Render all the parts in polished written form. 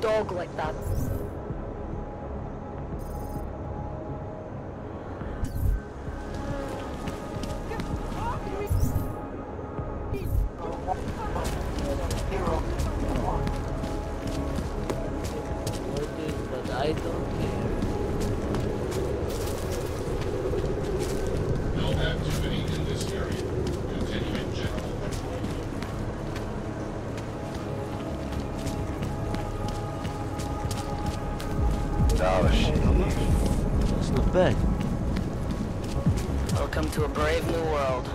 dog like that. But I don't care. No activity in this area. Continuing general patrol. Oh shit. That's not bad. Welcome to a brave new world.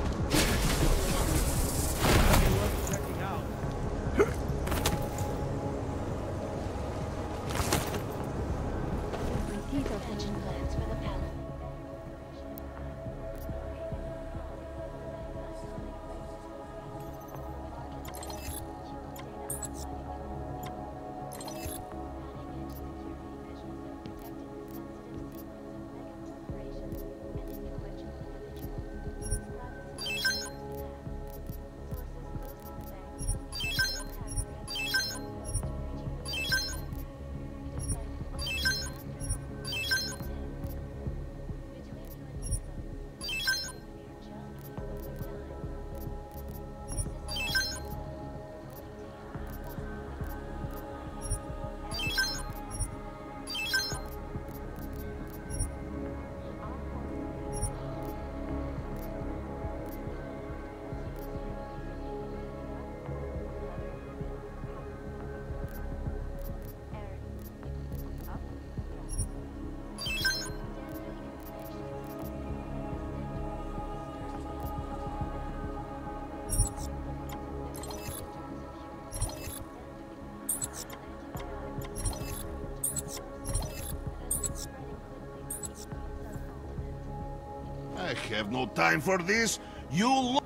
I have no time for this. You look.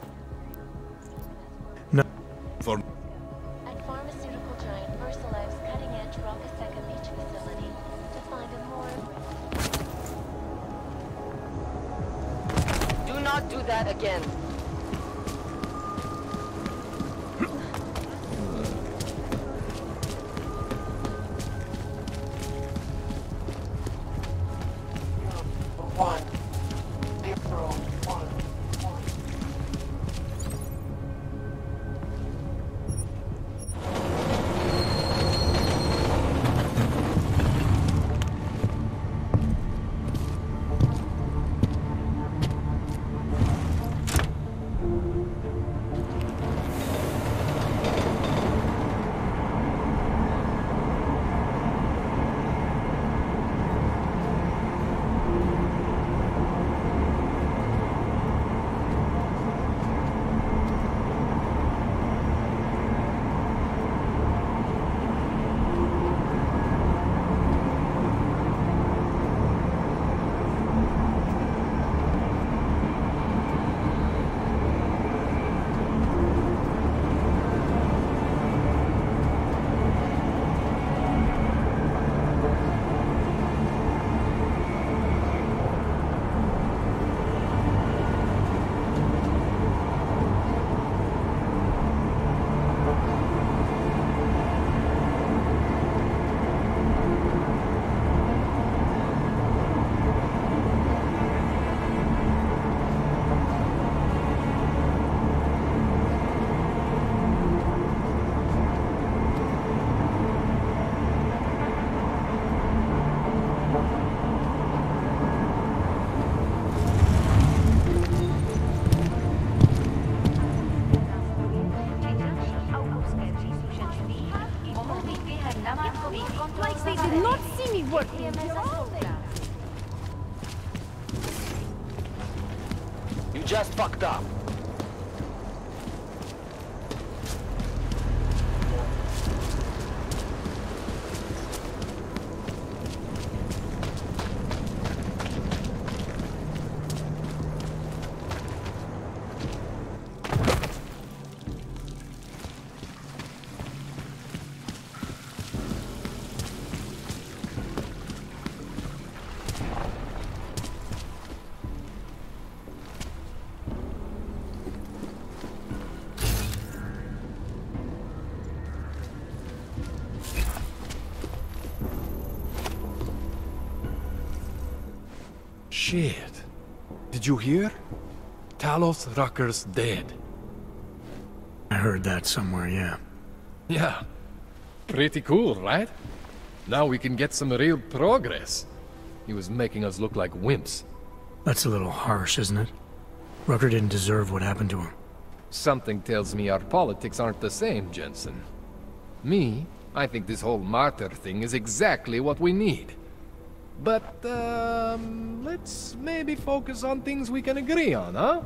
No. For At pharmaceutical giant Versalev's cutting-edge Rockaseka Beach facility to find a more... Do not do that again. Like they did not see me working. You just fucked up. Shit. Did you hear? Talos Rucker's dead. I heard that somewhere, yeah. Yeah. Pretty cool, right? Now we can get some real progress. He was making us look like wimps. That's a little harsh, isn't it? Rucker didn't deserve what happened to him. Something tells me our politics aren't the same, Jensen. Me, I think this whole martyr thing is exactly what we need. But, let's maybe focus on things we can agree on, huh?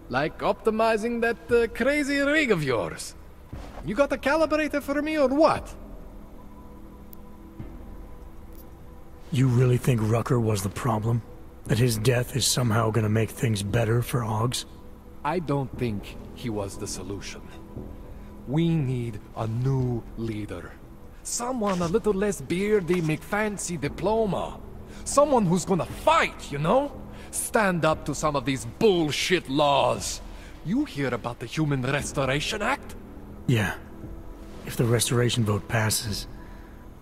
Like optimizing that crazy rig of yours. You got a calibrator for me or what? You really think Rucker was the problem? That his death is somehow gonna make things better for Augs? I don't think he was the solution. We need a new leader. Someone a little less beardy, McFancy diploma. Someone who's gonna fight, you know? Stand up to some of these bullshit laws. You hear about the Human Restoration Act? Yeah. If the restoration vote passes,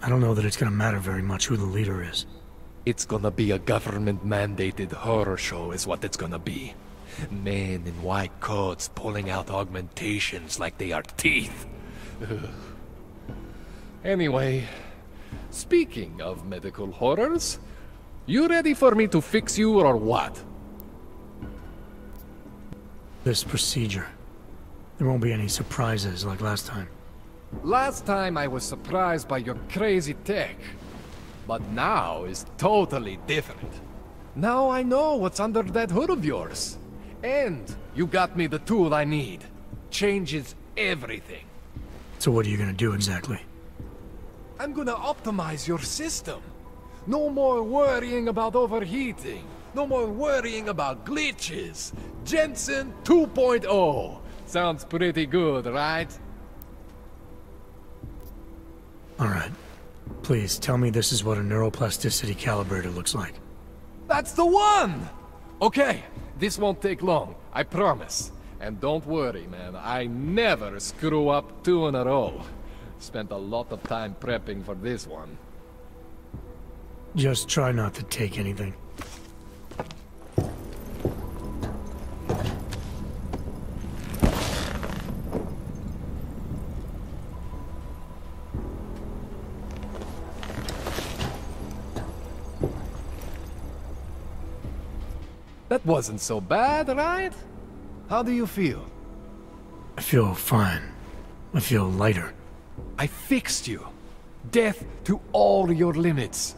I don't know that it's gonna matter very much who the leader is. It's gonna be a government-mandated horror show is what it's gonna be. Men in white coats pulling out augmentations like they are teeth. Ugh. Anyway, speaking of medical horrors, you ready for me to fix you or what? This procedure. There won't be any surprises like last time. Last time I was surprised by your crazy tech. But now is totally different. Now I know what's under that hood of yours. And you got me the tool I need. Changes everything. So what are you gonna do exactly? I'm gonna optimize your system. No more worrying about overheating. No more worrying about glitches. Jensen 2.0. Sounds pretty good, right? Alright. Please, tell me this is what a neuroplasticity calibrator looks like. That's the one! Okay, this won't take long, I promise. And don't worry, man, I never screw up 2 in a row. Spent a lot of time prepping for this one. Just try not to take anything. That wasn't so bad, right? How do you feel? I feel fine. I feel lighter. I fixed you. Death to all your limits.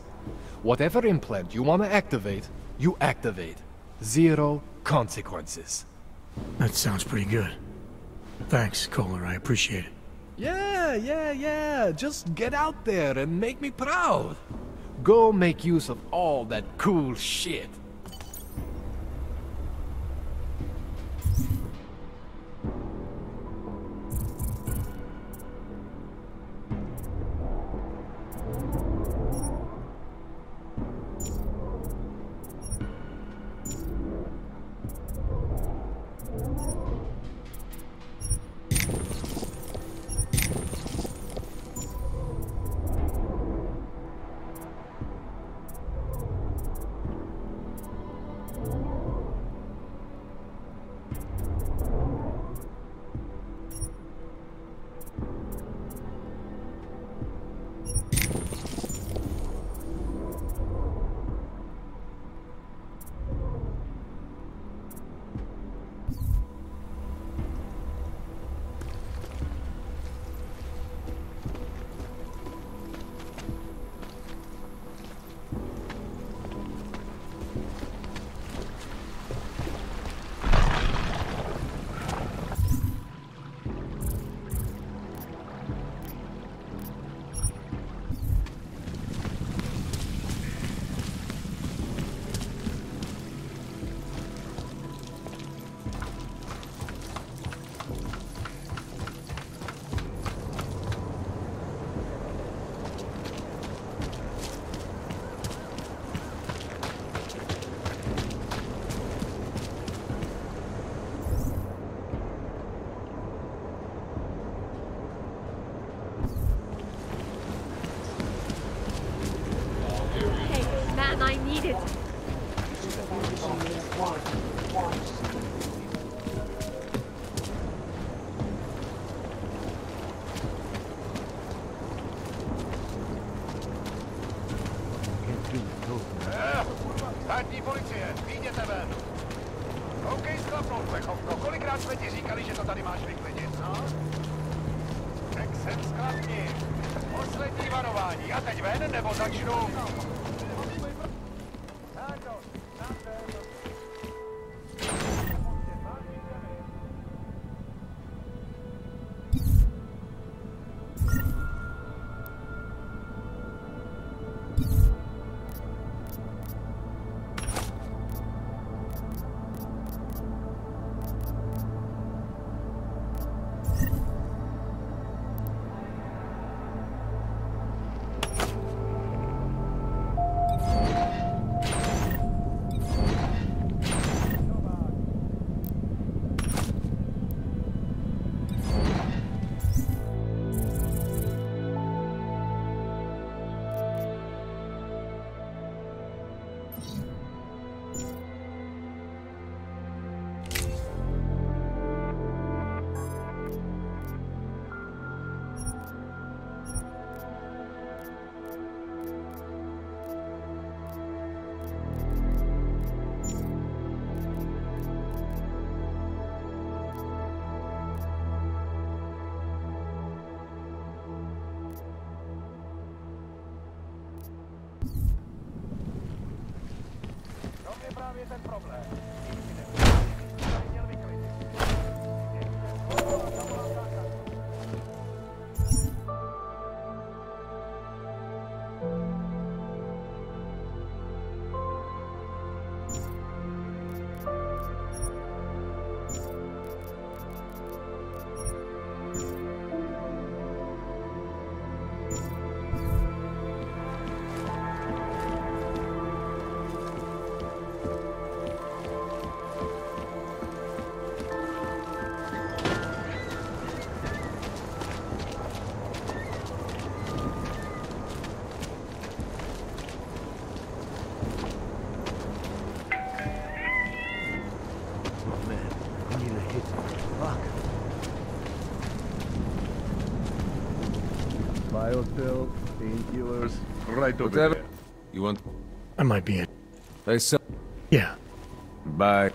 Whatever implant you want to activate, you activate. 0 consequences. That sounds pretty good. Thanks, Kohler. I appreciate it. Yeah. Just get out there and make me proud. Go make use of all that cool shit. Hey, man, I need it. Státní policie, vyjděte ven. OK, sklapnout, plechovko. Kolikrát jsme ti říkali, že to tady máš vyklidit, no? Tak sem sklapni. Poslední varování. A teď ven, nebo začnu... Právě ten problém. Měl vyklidit. Biopills, painkillers, right over there. You want? That might be it. They sell. Yeah. Bye.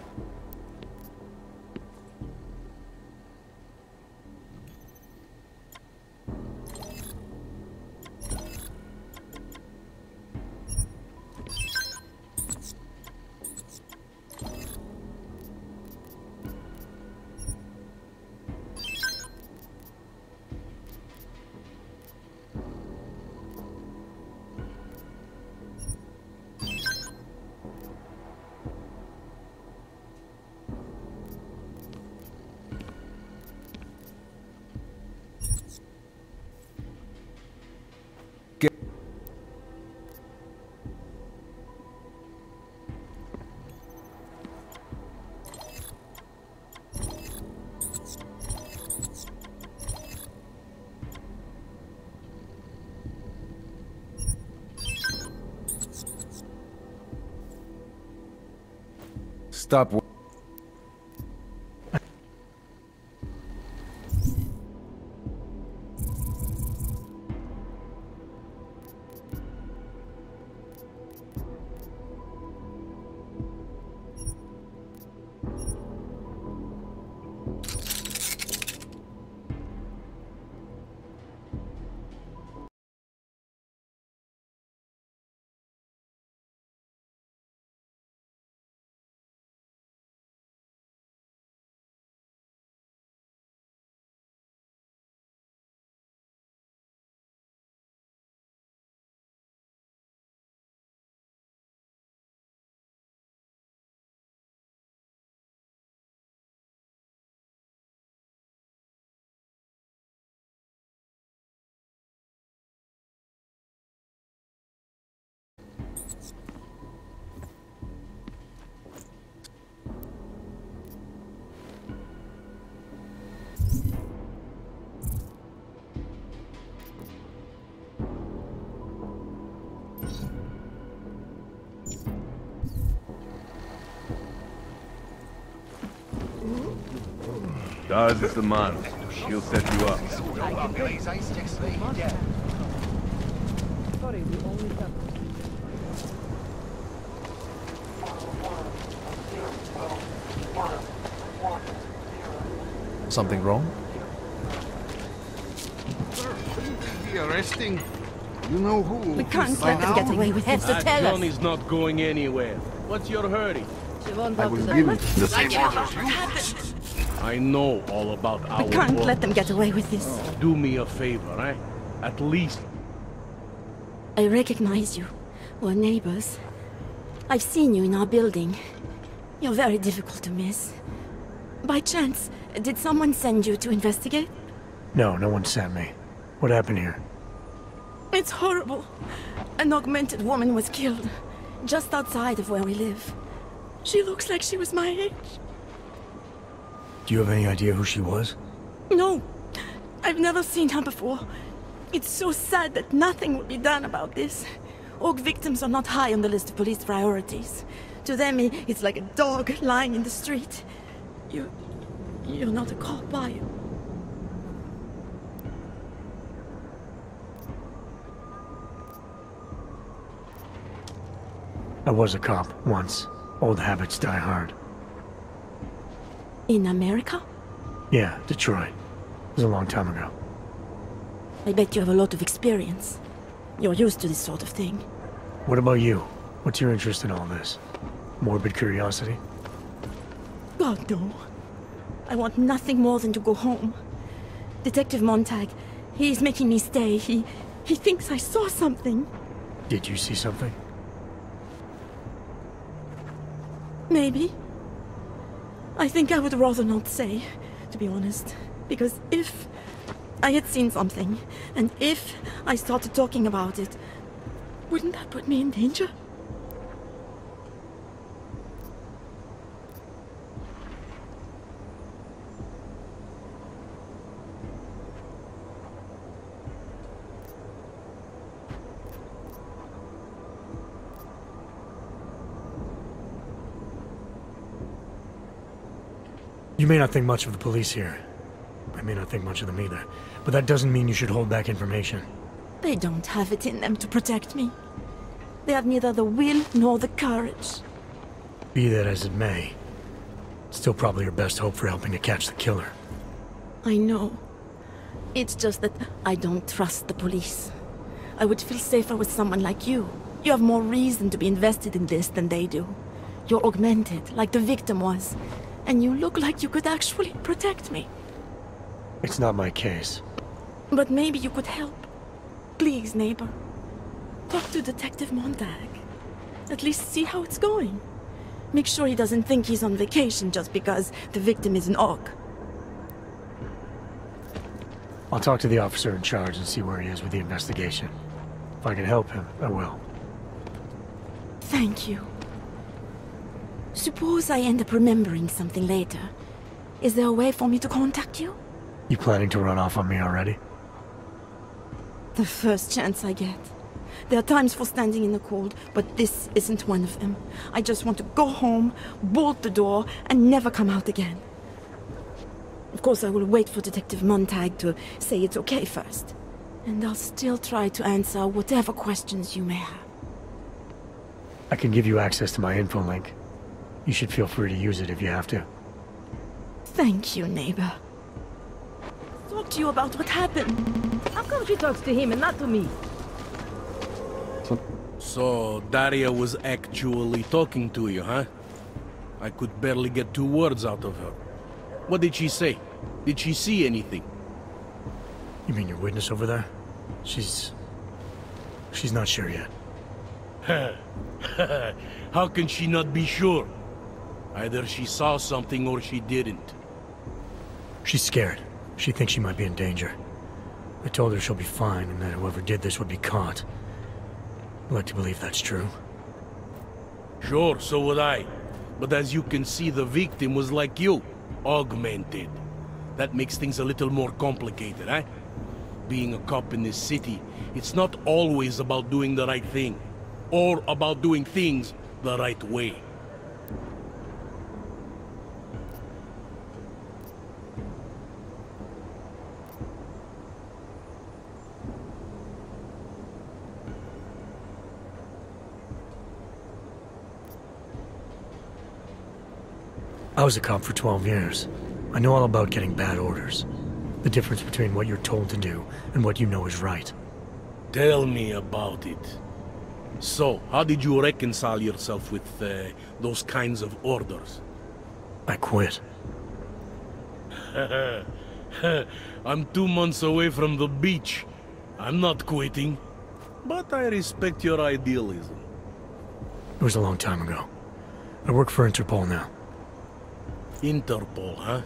Stop. Daz is the man. He'll set you up. Sorry, we only have... Something wrong? The arresting? You know who? We can't let them get away with this. That Johnny's not going anywhere. What's your hurry? She won't I have will to give die. him the same orders you. I know all about our We can't work. let them get away with this. Do me a favor, eh? At least I recognize you. We're neighbors. I've seen you in our building. You're very difficult to miss. By chance, did someone send you to investigate? No, no one sent me. What happened here? It's horrible. An augmented woman was killed, just outside of where we live. She looks like she was my age. Do you have any idea who she was? No, I've never seen her before. It's so sad that nothing will be done about this. Org victims are not high on the list of police priorities. To them, it's like a dog lying in the street. You're not a cop, are you? I was a cop, once. Old habits die hard. In America? Yeah, Detroit. It was a long time ago. I bet you have a lot of experience. You're used to this sort of thing. What about you? What's your interest in all this? Morbid curiosity? God, no. I want nothing more than to go home. Detective Montag, he's making me stay. He thinks I saw something. Did you see something? Maybe. I think I would rather not say, to be honest. Because if I had seen something, and if I started talking about it, wouldn't that put me in danger? You may not think much of the police here. I may not think much of them either. But that doesn't mean you should hold back information. They don't have it in them to protect me. They have neither the will nor the courage. Be that as it may, it's still probably your best hope for helping to catch the killer. I know. It's just that I don't trust the police. I would feel safer with someone like you. You have more reason to be invested in this than they do. You're augmented, like the victim was. And you look like you could actually protect me. It's not my case. But maybe you could help. Please, neighbor. Talk to Detective Montag. At least see how it's going. Make sure he doesn't think he's on vacation just because the victim is an AUG. I'll talk to the officer in charge and see where he is with the investigation. If I can help him, I will. Thank you. Suppose I end up remembering something later. Is there a way for me to contact you? You planning to run off on me already? The first chance I get. There are times for standing in the cold, but this isn't one of them. I just want to go home, bolt the door, and never come out again. Of course, I will wait for Detective Montag to say it's okay first. And I'll still try to answer whatever questions you may have. I can give you access to my info link. You should feel free to use it if you have to. Thank you, neighbor. Talk to you about what happened. How come she talks to him and not to me? So, Daria was actually talking to you, huh? I could barely get 2 words out of her. What did she say? Did she see anything? You mean your witness over there? She's not sure yet. How can she not be sure? Either she saw something or she didn't. She's scared. She thinks she might be in danger. I told her she'll be fine and that whoever did this would be caught. I'd like to believe that's true. Sure, so would I. But as you can see, the victim was like you, augmented. That makes things a little more complicated, eh? Being a cop in this city, it's not always about doing the right thing, or about doing things the right way. I was a cop for 12 years. I know all about getting bad orders. The difference between what you're told to do and what you know is right. Tell me about it. So, how did you reconcile yourself with those kinds of orders? I quit. I'm 2 months away from the beach. I'm not quitting. But I respect your idealism. It was a long time ago. I work for Interpol now. Interpol, huh?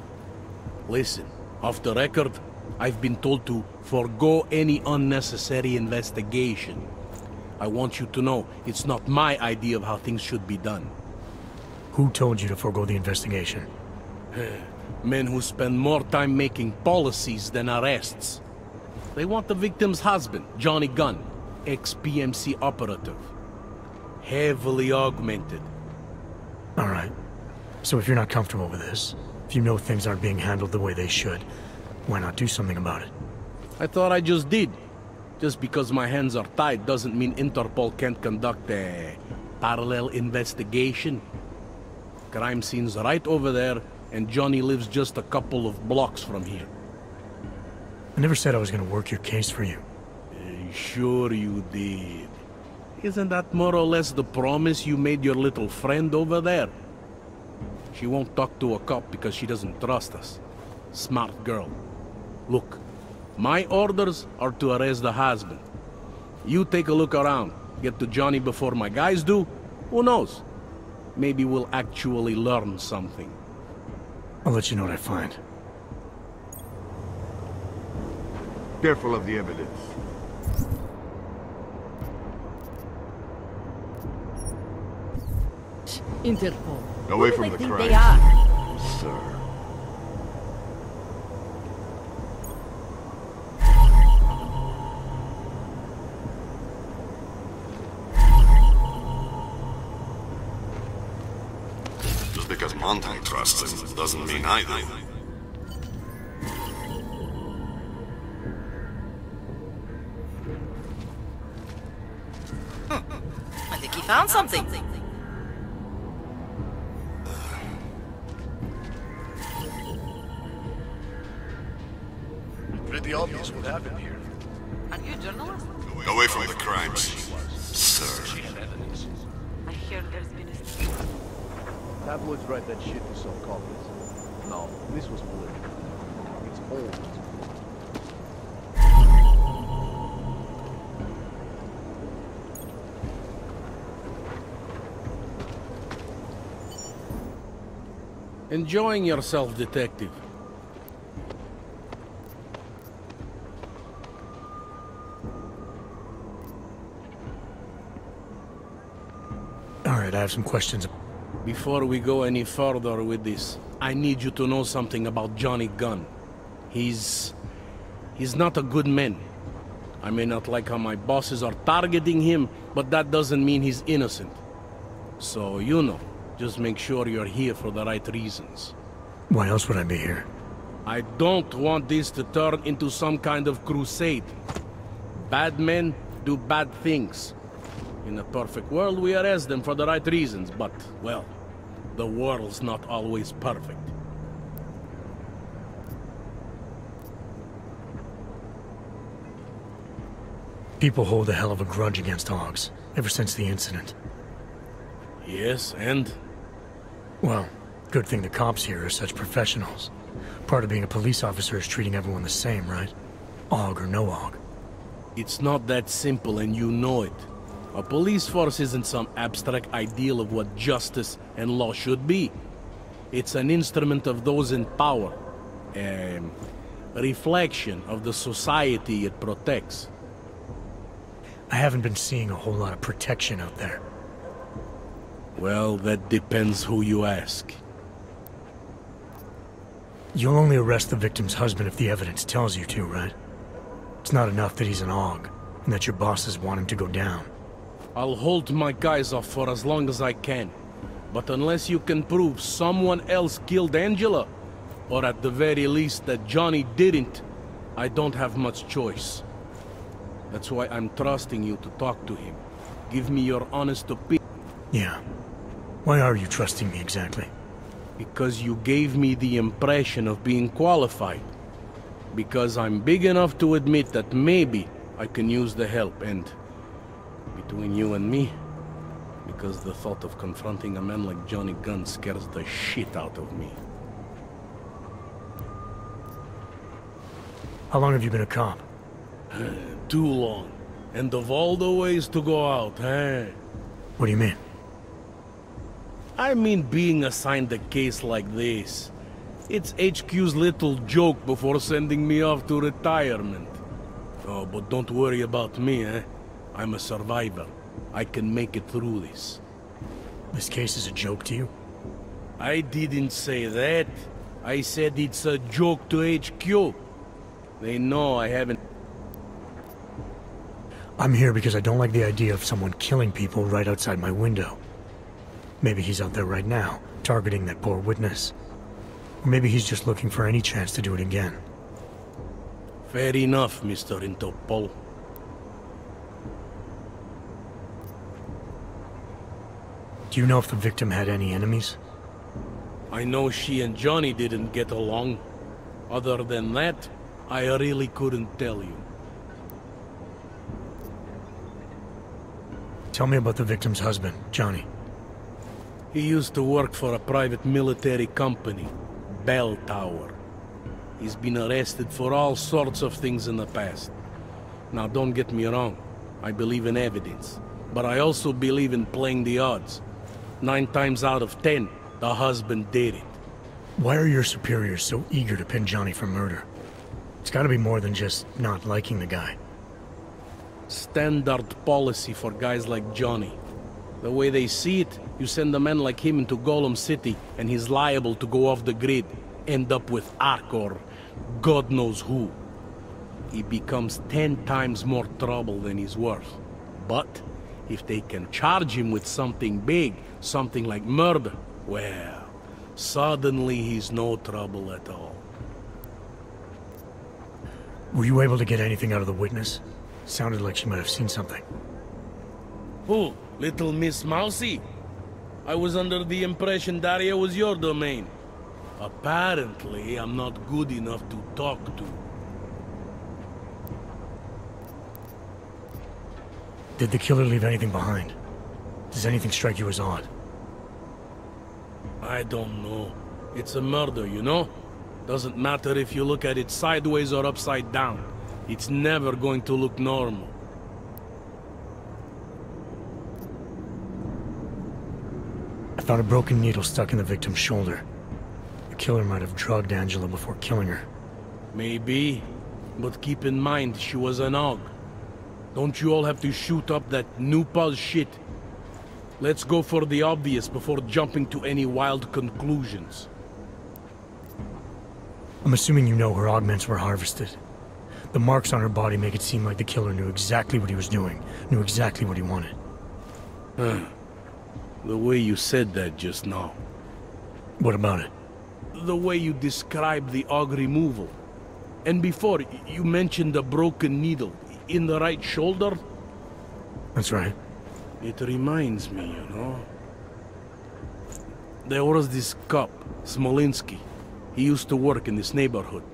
Listen, off the record, I've been told to forego any unnecessary investigation. I want you to know, it's not my idea of how things should be done. Who told you to forego the investigation? Men who spend more time making policies than arrests. They want the victim's husband, Johnny Gunn, ex-PMC operative. Heavily augmented. Alright. So if you're not comfortable with this, if you know things aren't being handled the way they should, why not do something about it? I thought I just did. Just because my hands are tied doesn't mean Interpol can't conduct a parallel investigation. Crime scene's right over there, and Johnny lives just a couple of blocks from here. I never said I was gonna work your case for you. Sure you did. Isn't that more or less the promise you made your little friend over there? She won't talk to a cop because she doesn't trust us. Smart girl. Look, my orders are to arrest the husband. You take a look around. Get to Johnny before my guys do. Who knows? Maybe we'll actually learn something. I'll let you know what I find. Careful of the evidence. Interpol. Away Who from do the they think crime. they are? Sir. Just because Montag trusts him doesn't mean I do. I think he found something. Pretty obvious what happened here. Are you a journalist? Away from the crimes, sir. I hear there's been a... Tabloids write that shit to sell copies. No, this was political. It's old. Enjoying yourself, detective. Alright, I have some questions. Before we go any further with this, I need you to know something about Johnny Gunn. He's not a good man. I may not like how my bosses are targeting him, but that doesn't mean he's innocent. So, you know, just make sure you're here for the right reasons. Why else would I be here? I don't want this to turn into some kind of crusade. Bad men do bad things. In a perfect world, we arrest them for the right reasons, but, well, the world's not always perfect. People hold a hell of a grudge against hogs, ever since the incident. Yes, and? Well, good thing the cops here are such professionals. Part of being a police officer is treating everyone the same, right? Og or no Og. It's not that simple, and you know it. A police force isn't some abstract ideal of what justice and law should be. It's an instrument of those in power. A reflection of the society it protects. I haven't been seeing a whole lot of protection out there. Well, that depends who you ask. You'll only arrest the victim's husband if the evidence tells you to, right? It's not enough that he's an Og, and that your bosses want him to go down. I'll hold my guys off for as long as I can. But unless you can prove someone else killed Angela, or at the very least that Johnny didn't, I don't have much choice. That's why I'm trusting you to talk to him. Give me your honest opinion. Yeah. Why are you trusting me exactly? Because you gave me the impression of being qualified. Because I'm big enough to admit that maybe I can use the help, and between you and me, because the thought of confronting a man like Johnny Gunn scares the shit out of me. How long have you been a cop? Too long. And of all the ways to go out, eh? What do you mean? I mean being assigned a case like this. It's HQ's little joke before sending me off to retirement. Oh, but don't worry about me, eh? I'm a survivor. I can make it through this. This case is a joke to you? I didn't say that. I said it's a joke to HQ. They know I haven't... I'm here because I don't like the idea of someone killing people right outside my window. Maybe he's out there right now, targeting that poor witness. Or maybe he's just looking for any chance to do it again. Fair enough, Mr. Interpol. Do you know if the victim had any enemies? I know she and Johnny didn't get along. Other than that, I really couldn't tell you. Tell me about the victim's husband, Johnny. He used to work for a private military company, Bell Tower. He's been arrested for all sorts of things in the past. Now don't get me wrong, I believe in evidence. But I also believe in playing the odds. 9 times out of 10, the husband did it. Why are your superiors so eager to pin Johnny for murder? It's gotta be more than just not liking the guy. Standard policy for guys like Johnny. The way they see it, you send a man like him into Golem City, and he's liable to go off the grid, end up with Ark or God knows who. He becomes 10 times more trouble than he's worth. But if they can charge him with something big, something like murder, well, suddenly he's no trouble at all. Were you able to get anything out of the witness? Sounded like she might have seen something. Who? Little Miss Mousy? I was under the impression Daria was your domain. Apparently, I'm not good enough to talk to. Did the killer leave anything behind? Does anything strike you as odd? I don't know. It's a murder, you know? Doesn't matter if you look at it sideways or upside down. It's never going to look normal. I found a broken needle stuck in the victim's shoulder. The killer might have drugged Angela before killing her. Maybe, but keep in mind she was an AUG. Don't you all have to shoot up that new pause shit? Let's go for the obvious before jumping to any wild conclusions. I'm assuming you know her augments were harvested. The marks on her body make it seem like the killer knew exactly what he was doing, knew exactly what he wanted. The way you said that just now. What about it? The way you described the AUG removal. And before, you mentioned a broken needle in the right shoulder? That's right. It reminds me, you know. There was this cop, Smolinski. He used to work in this neighborhood.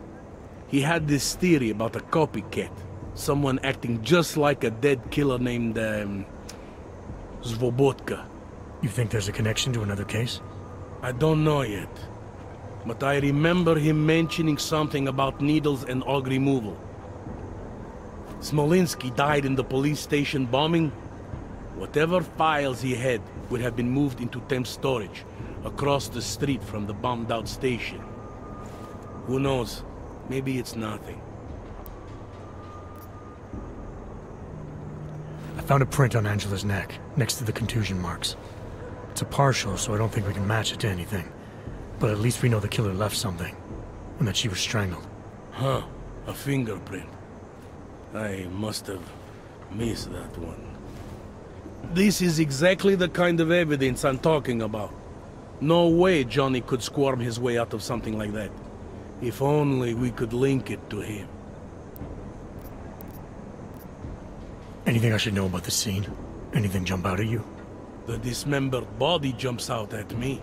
He had this theory about a copycat. Someone acting just like a dead killer named, Svobotka. You think there's a connection to another case? I don't know yet. But I remember him mentioning something about needles and AUG removal. Smolinski died in the police station bombing. Whatever files he had would have been moved into temp storage, across the street from the bombed-out station. Who knows? Maybe it's nothing. I found a print on Angela's neck, next to the contusion marks. It's a partial, so I don't think we can match it to anything. But at least we know the killer left something, and that she was strangled. Huh, a fingerprint. I must have missed that one. This is exactly the kind of evidence I'm talking about. No way Johnny could squirm his way out of something like that. If only we could link it to him. Anything I should know about the scene? Anything jump out at you? The dismembered body jumps out at me.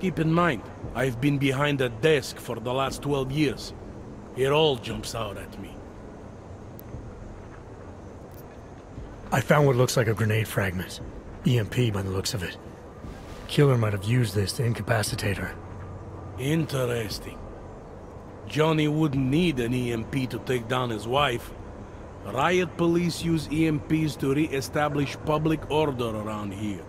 Keep in mind, I've been behind a desk for the last 12 years. It all jumps out at me. I found what looks like a grenade fragment. EMP by the looks of it. Killer might have used this to incapacitate her. Interesting. Johnny wouldn't need an EMP to take down his wife. Riot police use EMPs to re-establish public order around here.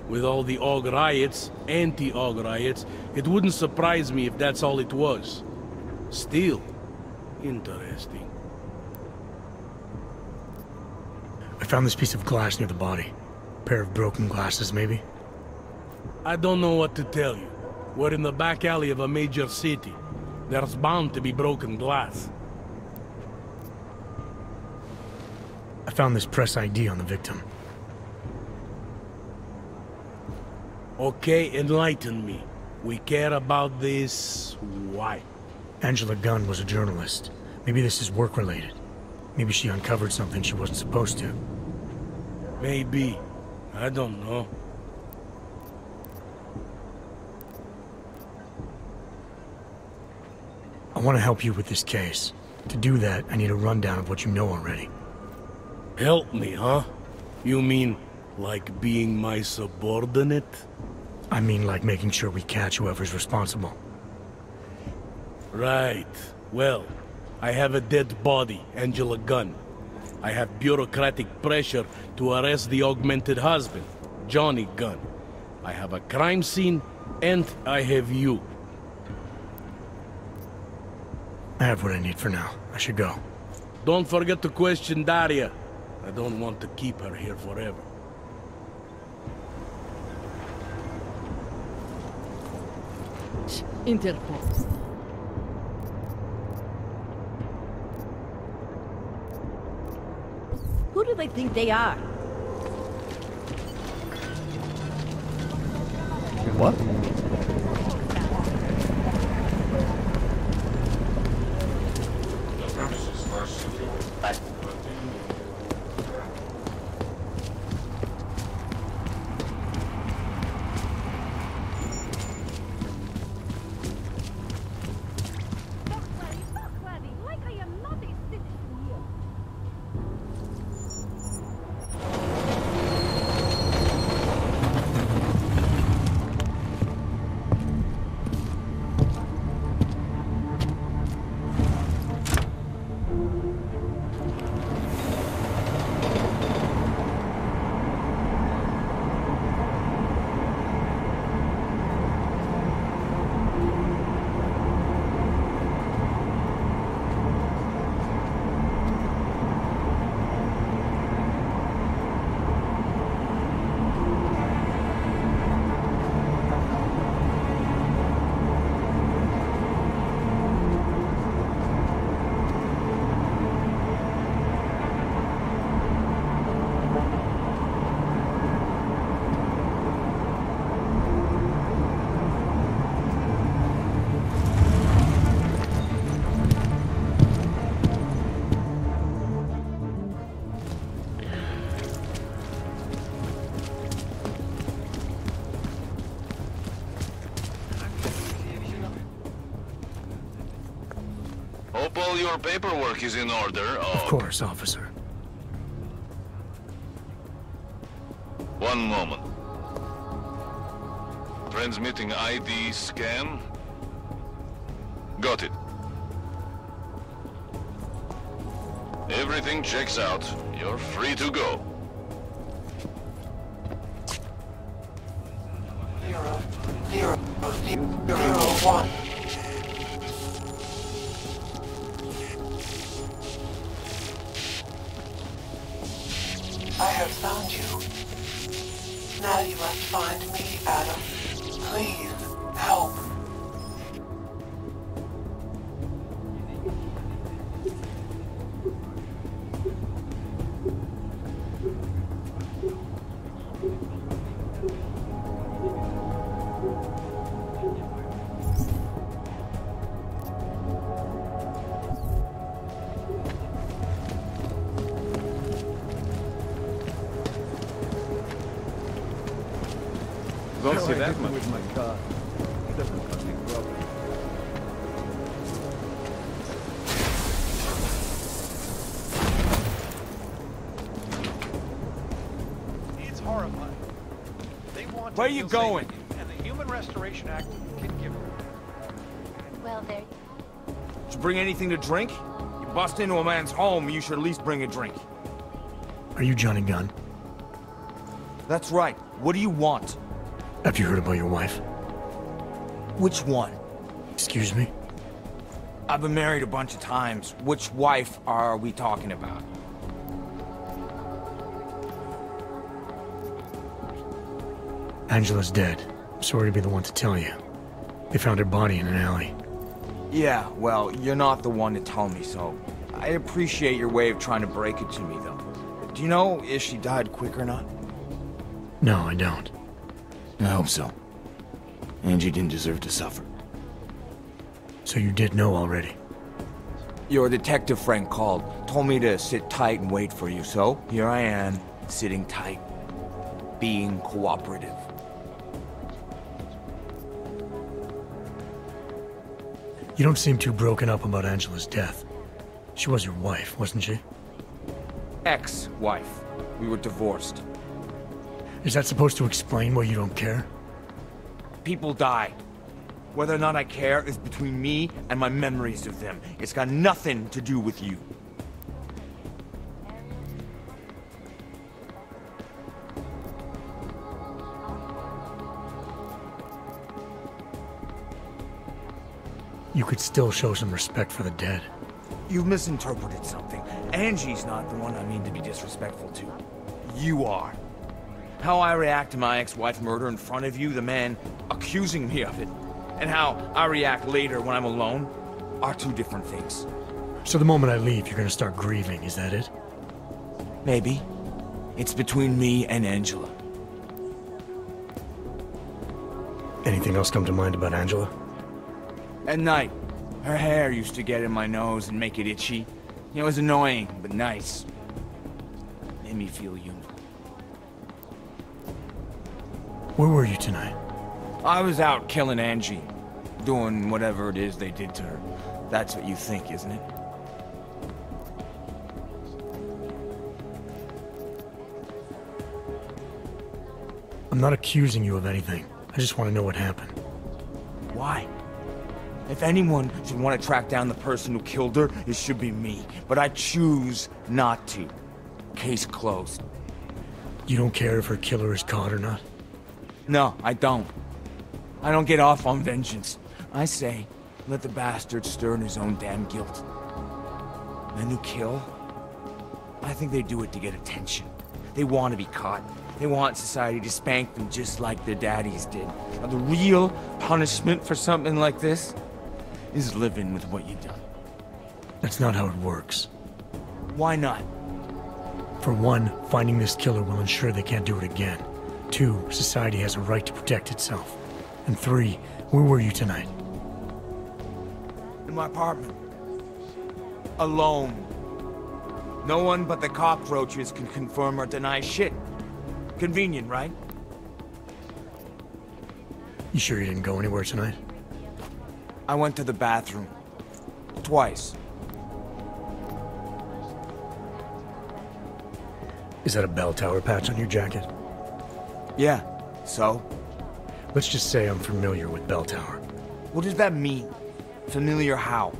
With all the AUG riots, anti-AUG riots, it wouldn't surprise me if that's all it was. Still, interesting. I found this piece of glass near the body. A pair of broken glasses, maybe? I don't know what to tell you. We're in the back alley of a major city. There's bound to be broken glass. I found this press ID on the victim. Okay, enlighten me. We care about this... why? Angela Gunn was a journalist. Maybe this is work-related. Maybe she uncovered something she wasn't supposed to. Maybe. I don't know. I want to help you with this case. To do that, I need a rundown of what you know already. Help me, huh? You mean, like being my subordinate? I mean like making sure we catch whoever's responsible. Right. Well, I have a dead body, Angela Gunn. I have bureaucratic pressure to arrest the augmented husband, Johnny Gunn. I have a crime scene, and I have you. I have what I need for now. I should go. Don't forget to question Daria. I don't want to keep her here forever. Interpol. Who do they think they are? What? The premises are secure. Hope all your paperwork is in order. Of course, officer. One moment. Transmitting ID scan. Got it. Everything checks out. You're free to go. Zero, 1. I have found you. Now you must find me, Adam. Please, help. Don't see that much with my car. It's horrifying. They want Where to you feel going? safe, and the Human Restoration Act can give it. Well, there. Did you bring anything to drink? You bust into a man's home, you should at least bring a drink. Are you Johnny Gunn? That's right. What do you want? Have you heard about your wife? Which one? Excuse me? I've been married a bunch of times. Which wife are we talking about? Angela's dead. I'm sorry to be the one to tell you. They found her body in an alley. Yeah, well, you're not the one to tell me so. I appreciate your way of trying to break it to me, though. Do you know if she died quick or not? No, I don't. I hope so. Angie didn't deserve to suffer. So you did know already? Your detective friend called, told me to sit tight and wait for you, so here I am, sitting tight, being cooperative. You don't seem too broken up about Angela's death. She was your wife, wasn't she? Ex-wife. We were divorced. Is that supposed to explain why you don't care? People die. Whether or not I care is between me and my memories of them. It's got nothing to do with you. You could still show some respect for the dead. You've misinterpreted something. Angie's not the one I mean to be disrespectful to. You are. How I react to my ex-wife's murder in front of you, the man accusing me of it, and how I react later when I'm alone, are two different things. So the moment I leave, you're gonna start grieving, is that it? Maybe. It's between me and Angela. Anything else come to mind about Angela? At night, her hair used to get in my nose and make it itchy. It was annoying, but nice. Made me feel human. Where were you tonight? I was out killing Angie. Doing whatever it is they did to her. That's what you think, isn't it? I'm not accusing you of anything. I just want to know what happened. Why? If anyone should want to track down the person who killed her, it should be me. But I choose not to. Case closed. You don't care if her killer is caught or not? No, I don't. I don't get off on vengeance. I say, let the bastard stir in his own damn guilt. Men who kill, I think they do it to get attention. They want to be caught. They want society to spank them just like their daddies did. Now, the real punishment for something like this is living with what you've done. That's not how it works. Why not? For one, finding this killer will ensure they can't do it again. 2, society has a right to protect itself. And 3, where were you tonight? In my apartment. Alone. No one but the cockroaches can confirm or deny shit. Convenient, right? You sure you didn't go anywhere tonight? I went to the bathroom. Twice. Is that a bell tower patch on your jacket? Yeah, so? Let's just say I'm familiar with bell tower. What does that mean? Familiar how?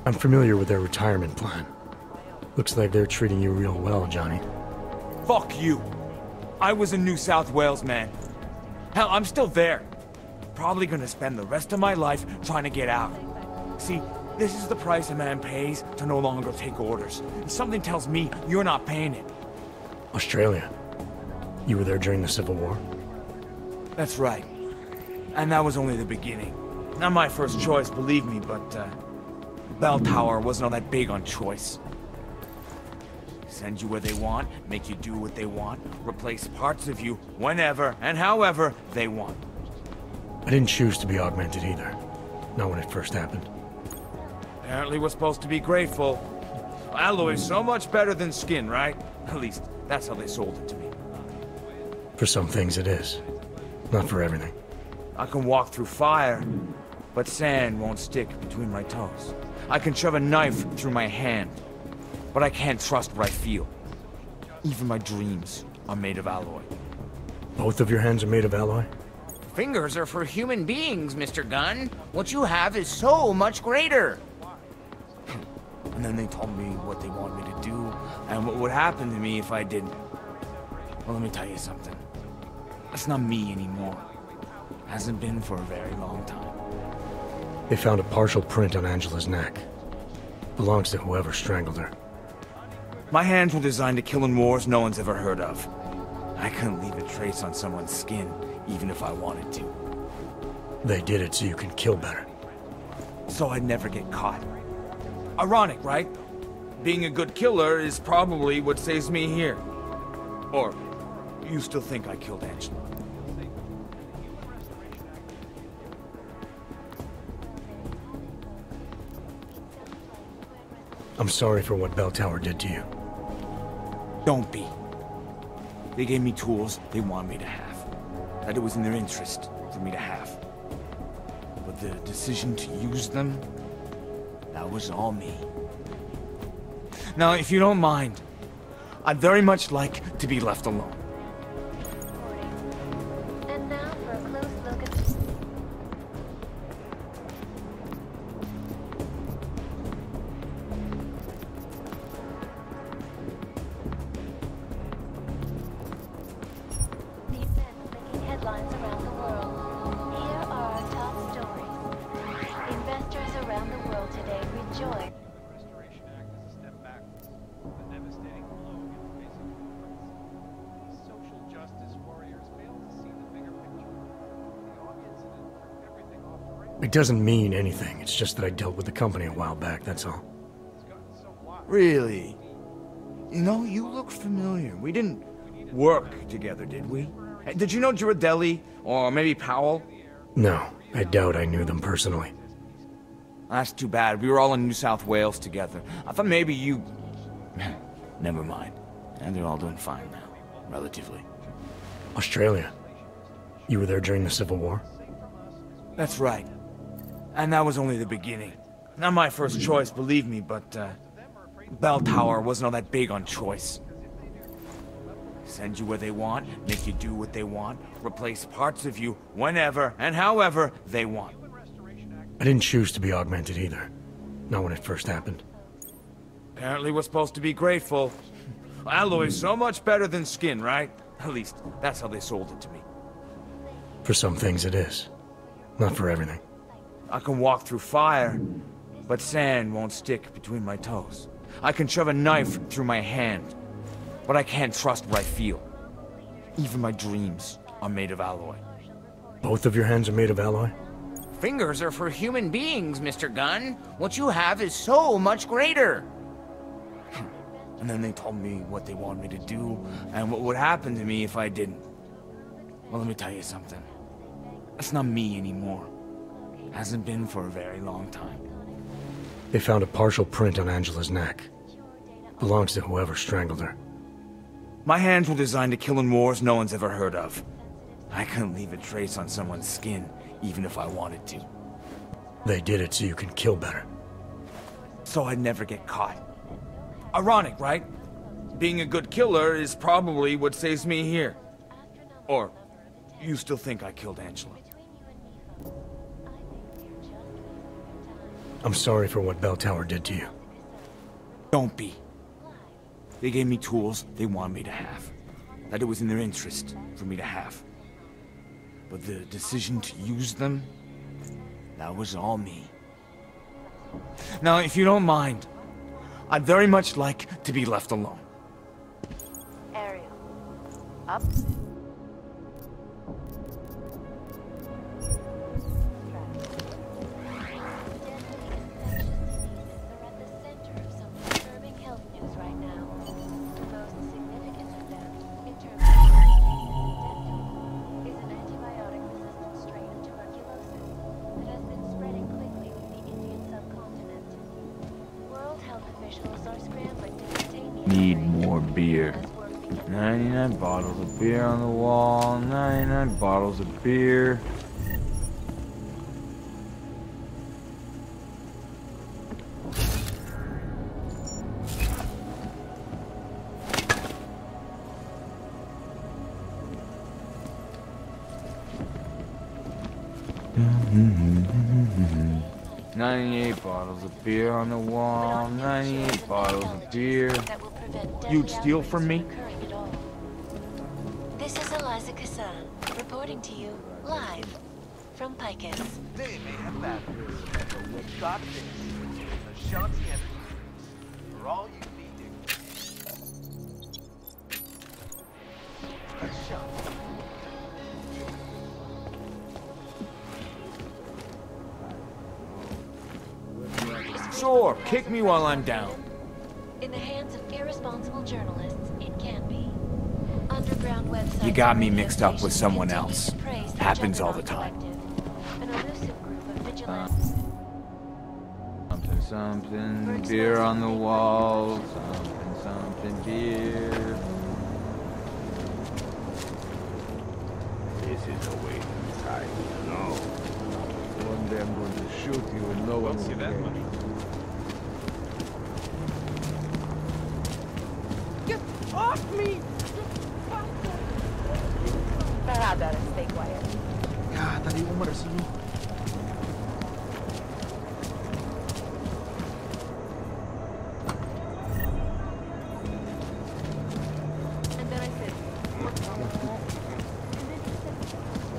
I'm familiar with their retirement plan. Looks like they're treating you real well, Johnny. Fuck you! I was in New South Wales, man. Hell, I'm still there. Probably gonna spend the rest of my life trying to get out. See, this is the price a man pays to no longer take orders. And something tells me you're not paying it. Australia. You were there during the Civil War? That's right. And that was only the beginning. Not my first choice, believe me, but, Bell Tower wasn't all that big on choice. Send you where they want, make you do what they want, replace parts of you whenever and however they want. I didn't choose to be augmented either. Not when it first happened. Apparently we're supposed to be grateful. Alloy's so much better than skin, right? At least, that's how they sold it to me. For some things it is. Not for everything. I can walk through fire, but sand won't stick between my toes. I can shove a knife through my hand, but I can't trust what I feel. Even my dreams are made of alloy. Both of your hands are made of alloy? Fingers are for human beings, Mr. Gunn. What you have is so much greater. And then they told me what they want me to do, and what would happen to me if I didn't. Well, let me tell you something. That's not me anymore. Hasn't been for a very long time. They found a partial print on Angela's neck. Belongs to whoever strangled her. My hands were designed to kill in wars no one's ever heard of. I couldn't leave a trace on someone's skin, even if I wanted to. They did it so you can kill better. So I'd never get caught. Ironic, right? Being a good killer is probably what saves me here. Or, you still think I killed Angela? I'm sorry for what Bell Tower did to you. Don't be. They gave me tools they wanted me to have. That it was in their interest for me to have. But the decision to use them, that was all me. Now, if you don't mind, I'd very much like to be left alone. And now for a close look at the events making headlines around the world. Here are our top stories. Investors around the world today rejoice. It doesn't mean anything. It's just that I dealt with the company a while back, that's all. Really? You know, you look familiar. We didn't work together, did we? Hey, did you know Girardelli? Or maybe Powell? No, I doubt I knew them personally. That's too bad. We were all in New South Wales together. I thought maybe you... Never mind. And they're all doing fine now. Relatively. Australia? You were there during the Civil War? That's right. And that was only the beginning. Not my first choice, believe me, but, Bell Tower wasn't all that big on choice. Send you where they want, make you do what they want, replace parts of you whenever and however they want. I didn't choose to be augmented either. Not when it first happened. Apparently we're supposed to be grateful. Alloy's so much better than skin, right? At least, that's how they sold it to me. For some things it is. Not for everything. I can walk through fire, but sand won't stick between my toes. I can shove a knife through my hand, but I can't trust what I feel. Even my dreams are made of alloy. Both of your hands are made of alloy? Fingers are for human beings, Mr. Gunn. What you have is so much greater. And then they told me what they wanted me to do, and what would happen to me if I didn't. Well, let me tell you something. That's not me anymore. Hasn't been for a very long time. They found a partial print on Angela's neck. Belongs to whoever strangled her. My hands were designed to kill in wars no one's ever heard of. I couldn't leave a trace on someone's skin, even if I wanted to. They did it so you can kill better. So I'd never get caught. Ironic, right? Being a good killer is probably what saves me here. Or, you still think I killed Angela? I'm sorry for what Bell Tower did to you. Don't be. They gave me tools they wanted me to have. That it was in their interest for me to have. But the decision to use them, that was all me. Now, if you don't mind, I'd very much like to be left alone. Ariel. Up. Need more beer. 99 bottles of beer on the wall, 99 bottles of beer. Mm-hmm. 98 bottles of beer on the wall, 98 bottles of beer. You'd steal from me? This is Eliza Cassan, reporting to you live from Picus. They may have batteries, but we've got this. Ashanti energy for all you need. Ashanti. Sure, kick me while I'm down. In the hands of irresponsible journalists, it can be. Underground websites. You got me mixed up with someone else. Happens all the time. An elusive group of vigilantes. Something, beer on the wall, something, beer. This is a waste of time, you know. One day I'm going to shoot you and no one will care. Get off me! Parada, stay quiet. Já, tady umrzí.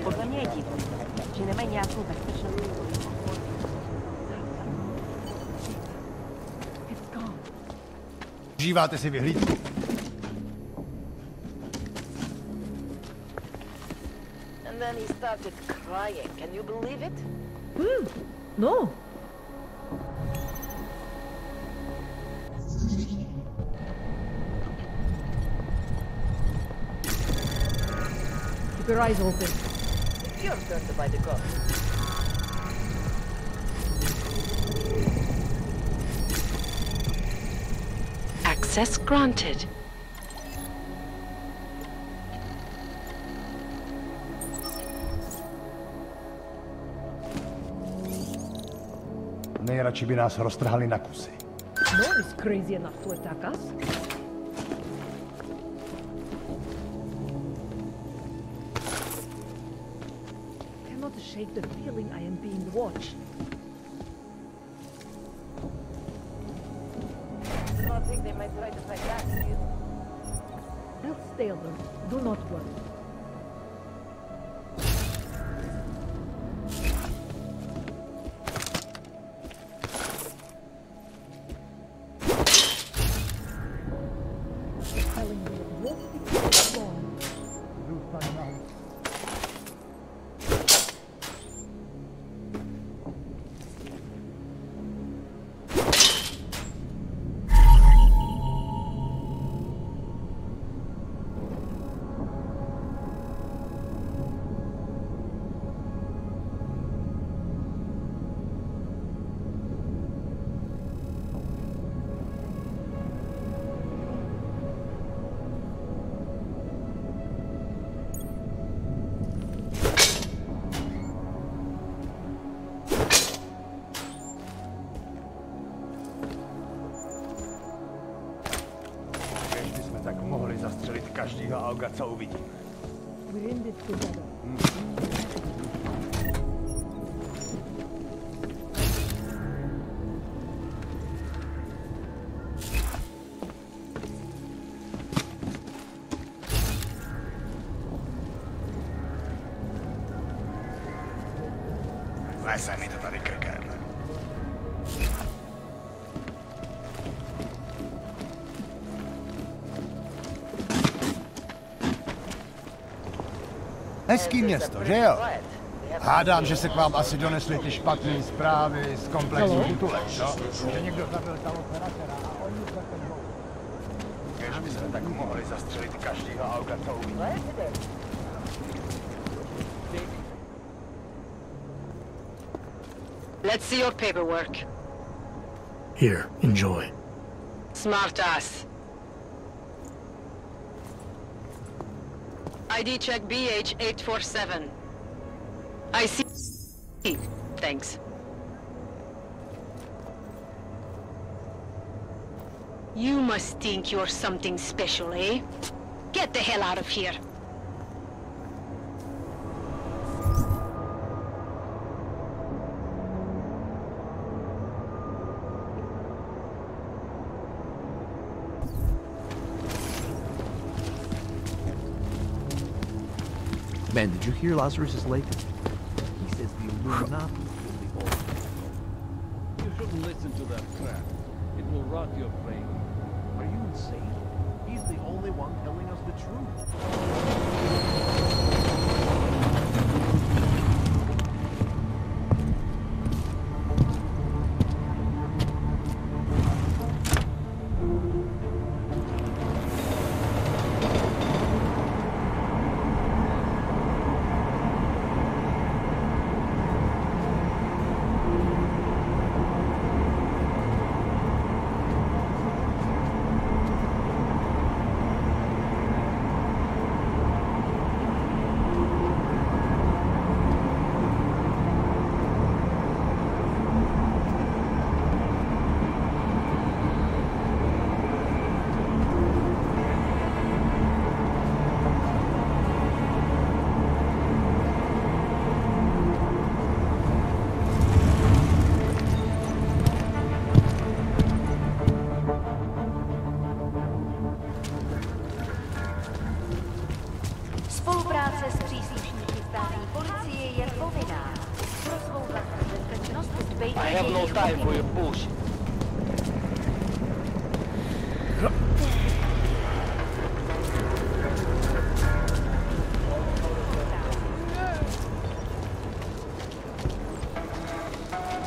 Podle mě je divný, že nemají nějakou bezpečnostní Užíváte si vyhlídku? And then he started crying. Can you believe it? No. Keep your eyes open. It's your turn to buy the gun. Access granted. Nejradši by nás roztrhali na kusy. No is crazy enough to attack us. Cannot shake the feeling I am being watched. I think they might try to fight back to you. I'll stay alert. Do not worry. Tak mohli zastřelit každýho auga, co uvidíme. We're in this together. Lese mi to tady krkem. Hezký město, že jo? Hádám, že se k vám asi donesly ty špatné zprávy z komplexu Butulek, no? Že někdo zabil tam operatéra a oni za ten dlouho. Kež by jsme tak mohli zastřelit každýho auga, co uvidíme. Let's see your paperwork. Here, enjoy. Smart ass. ID check BH847. I see. Thanks. You must think you're something special, eh? Get the hell out of here. Man, did you hear Lazarus is late? He says the Illuminati will be over. You shouldn't listen to that crap. It will rot your brain. Are you insane? He's the only one telling us the Spolupráce s příslušníky státní policie je povinná. Pro svou vlastní bezpečnost dbejte I have no jejich time for pokyny. your bullshit.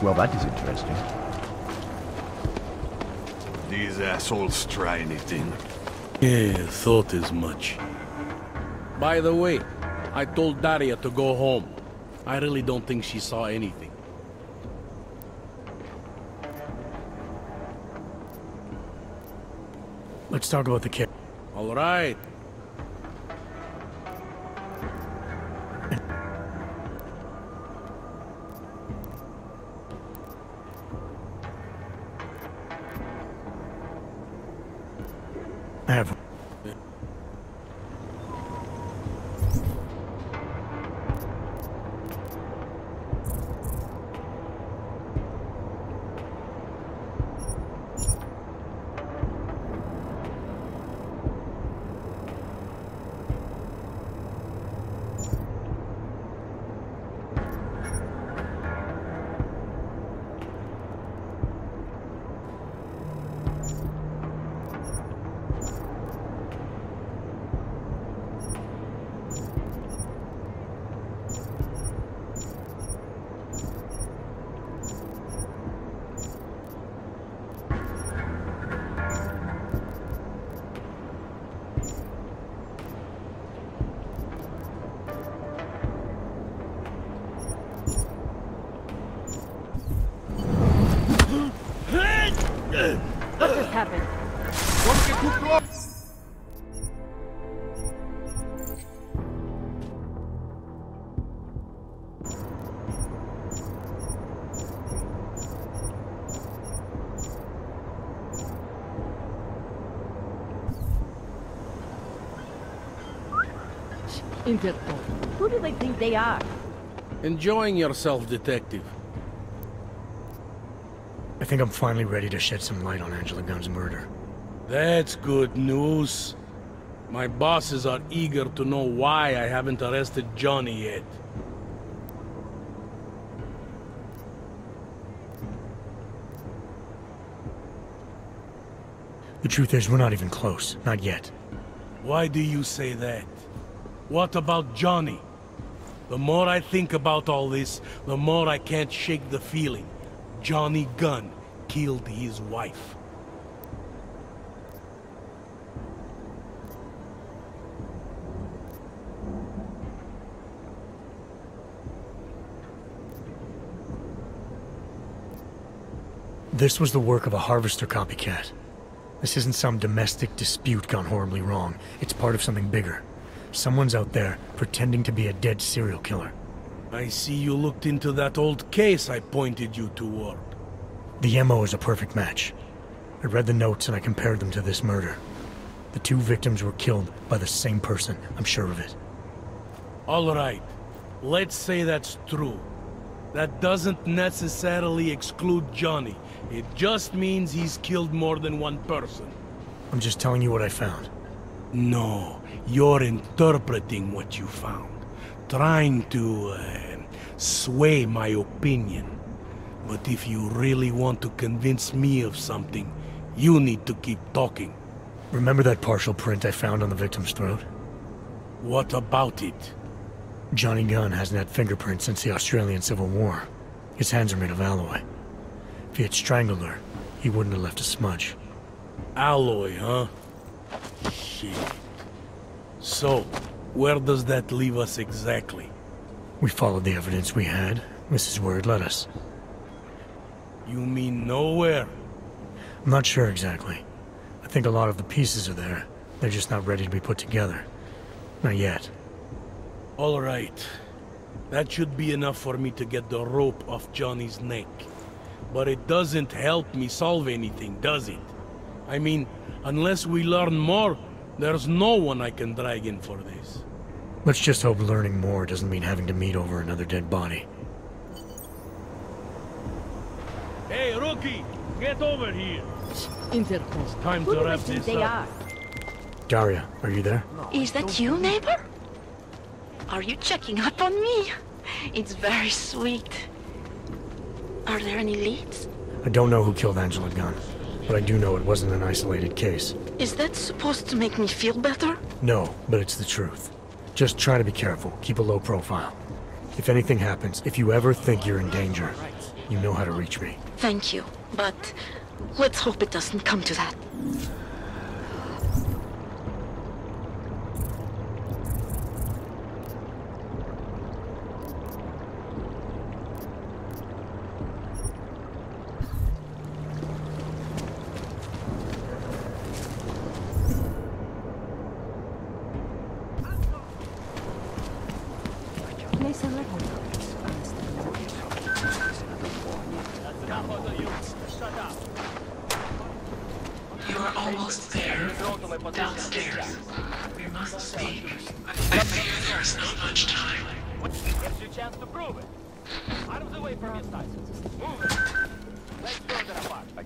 Well, that is interesting. These assholes try anything. Yeah, thought as much. By the way, I told Daria to go home. I really don't think she saw anything. Let's talk about the kid. All right. I have. What just happened? Don't get too close! Interpol. Who do they think they are? Enjoying yourself, detective. I think I'm finally ready to shed some light on Angela Gunn's murder. That's good news. My bosses are eager to know why I haven't arrested Johnny yet. The truth is, we're not even close. Not yet. Why do you say that? What about Johnny? The more I think about all this, the more I can't shake the feeling. Johnny Gunn killed his wife. This was the work of a harvester copycat. This isn't some domestic dispute gone horribly wrong. It's part of something bigger. Someone's out there pretending to be a dead serial killer. I see you looked into that old case I pointed you toward. The MO is a perfect match. I read the notes and I compared them to this murder. The two victims were killed by the same person, I'm sure of it. All right. Let's say that's true. That doesn't necessarily exclude Johnny. It just means he's killed more than one person. I'm just telling you what I found. No, you're interpreting what you found. Trying to, sway my opinion. But if you really want to convince me of something, you need to keep talking. Remember that partial print I found on the victim's throat? What about it? Johnny Gunn hasn't had fingerprints since the Australian Civil War. His hands are made of alloy. If he had strangled her, he wouldn't have left a smudge. Alloy, huh? Shit. So, where does that leave us exactly? We followed the evidence we had. This is where it led us. You mean nowhere? I'm not sure exactly. I think a lot of the pieces are there. They're just not ready to be put together. Not yet. All right. That should be enough for me to get the rope off Johnny's neck. But it doesn't help me solve anything, does it? I mean, unless we learn more, there's no one I can drag in for this. Let's just hope learning more doesn't mean having to meet over another dead body. Hey, rookie! Get over here! Intercourse. Time Who to do I wrap think this they up. are? Daria, are you there? Is that you, neighbor? Are you checking up on me? It's very sweet. Are there any leads? I don't know who killed Angela Gunn, but I do know it wasn't an isolated case. Is that supposed to make me feel better? No, but it's the truth. Just try to be careful. Keep a low profile. If anything happens, if you ever think you're in danger, you know how to reach me. Thank you, but let's hope it doesn't come to that. Place a level. You are almost there. Downstairs. We must speak. I fear there is not much time. Here's your chance to prove it. Out of the way from your side. Move it. Let's further apart. Man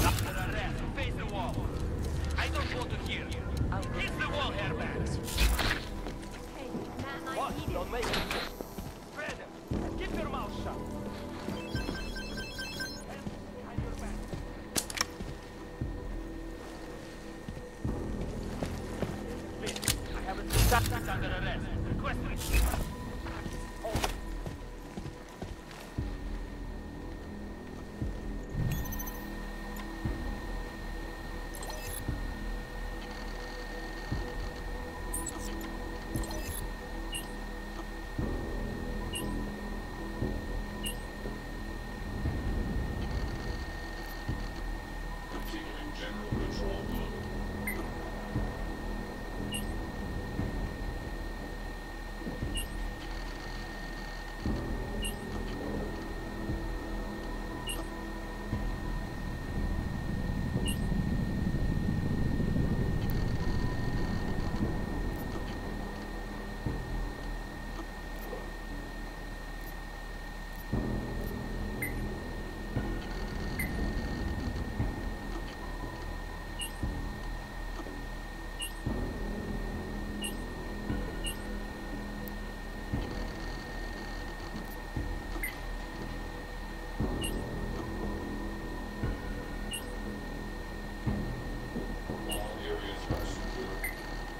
up to the rest. Face the wall. I don't want to hear you. Hit the wall, Herman. What? Don't make it. Spread him. Keep your mouth shut. Behind your back. I haven't seen under arrest. Request receipt. Hold it. Continuing general control mode. All areas are secure.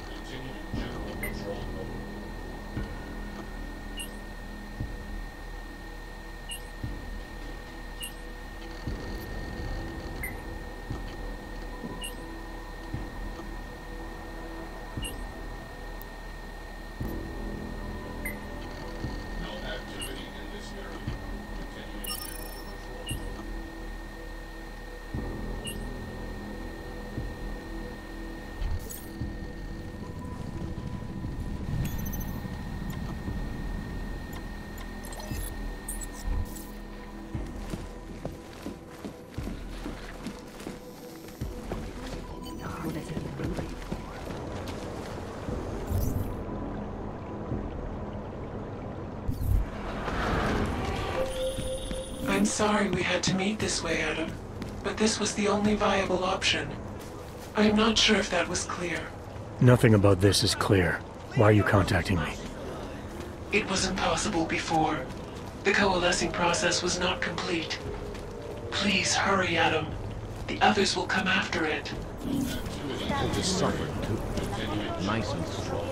Continuing general control mode. I'm sorry we had to meet this way, Adam, but this was the only viable option. I'm not sure if that was clear. Nothing about this is clear. Why are you contacting me? It was impossible before. The coalescing process was not complete. Please hurry, Adam. The others will come after it. Just suffered too. Nice and strong.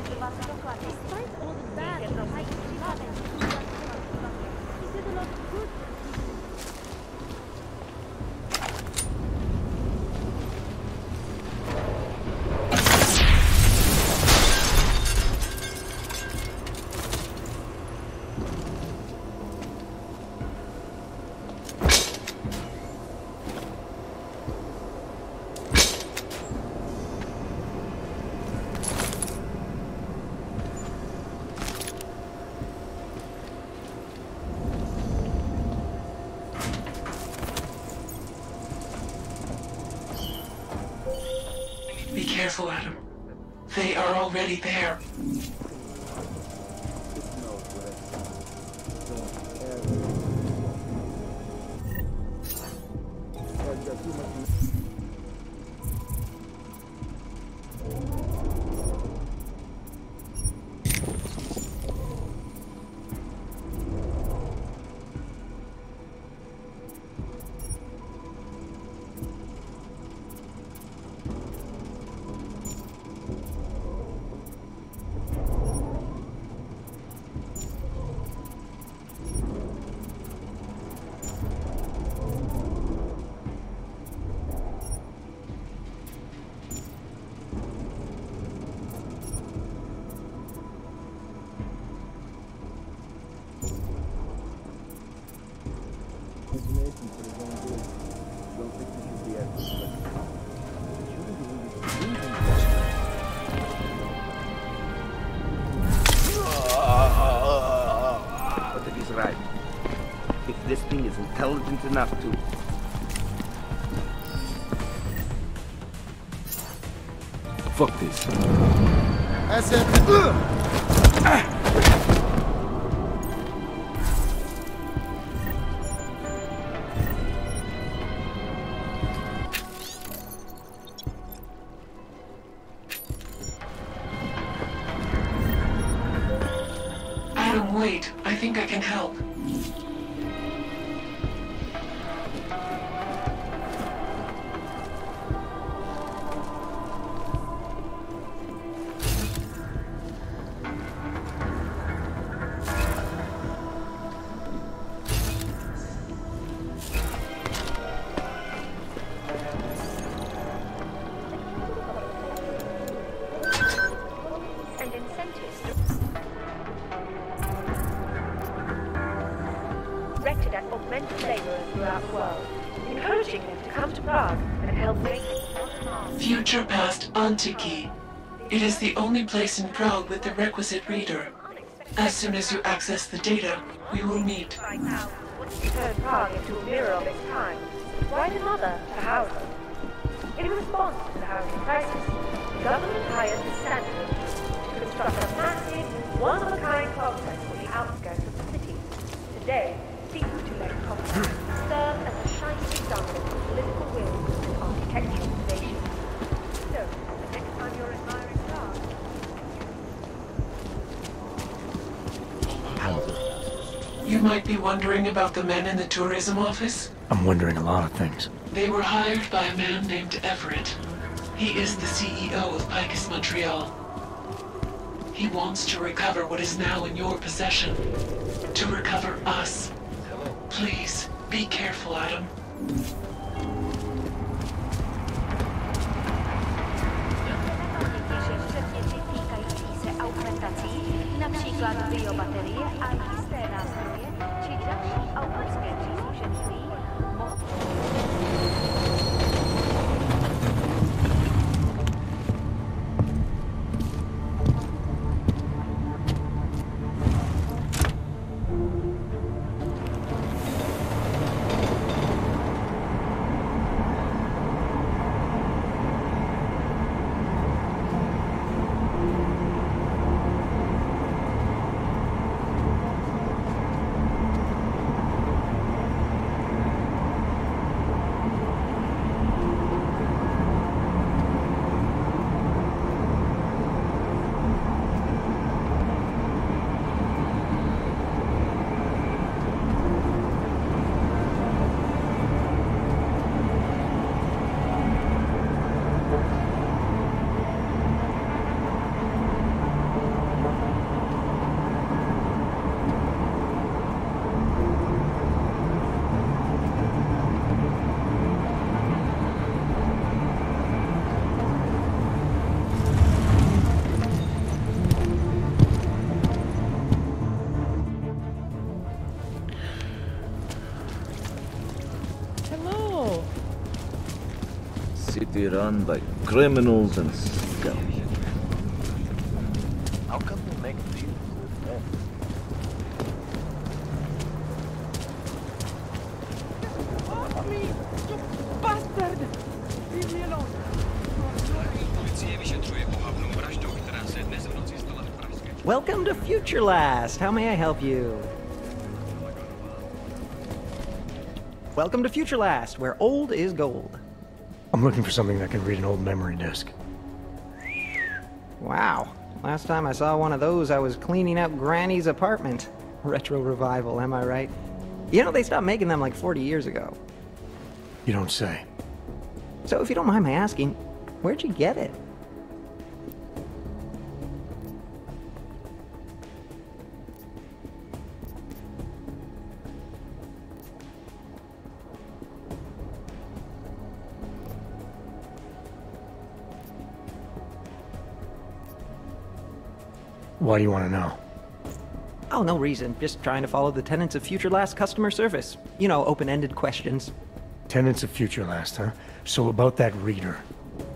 Be careful, Adam. They are already there. Right. If this thing is intelligent enough to... Fuck this. That's it. Adam, wait. I think I can help. Directed at augmented laborers throughout the world, encouraging them to come to Prague and help make Future Past Antiki. It is the only place in Prague with the requisite reader. As soon as you access the data, we will meet. right now to turn Prague into a mirror of its time. Write another to house them. In response to the housing crisis, the government hired the Standard to construct a massive, one-of-a-kind complex for the outskirts of the city. Today, these two-legged complexes serve as a shining example of political will and architectural innovation. So, the next time you're admiring Prague, You might be wondering about the men in the tourism office. I'm wondering a lot of things. They were hired by a man named Everett. He is the CEO of Picus Montreal. He wants to recover what is now in your possession. To recover us. Please, be careful, Adam. například biobaterie a jisté nástroje, či další autorské příslušenství, society run by criminals and scum. How come they make deals with men? Off me, you bastard! Leave me alone! Welcome to Future Last. How may I help you? Welcome to Future Last, where old is gold. I'm looking for something that can read an old memory disk. Wow. Last time I saw one of those, I was cleaning out Granny's apartment. Retro revival, am I right? You know, they stopped making them like 40 years ago. You don't say. So if you don't mind my asking, where'd you get it? Why do you want to know? Oh, no reason. Just trying to follow the tenets of Future Last customer service. You know, open-ended questions. Tenants of Future Last, huh? So about that reader.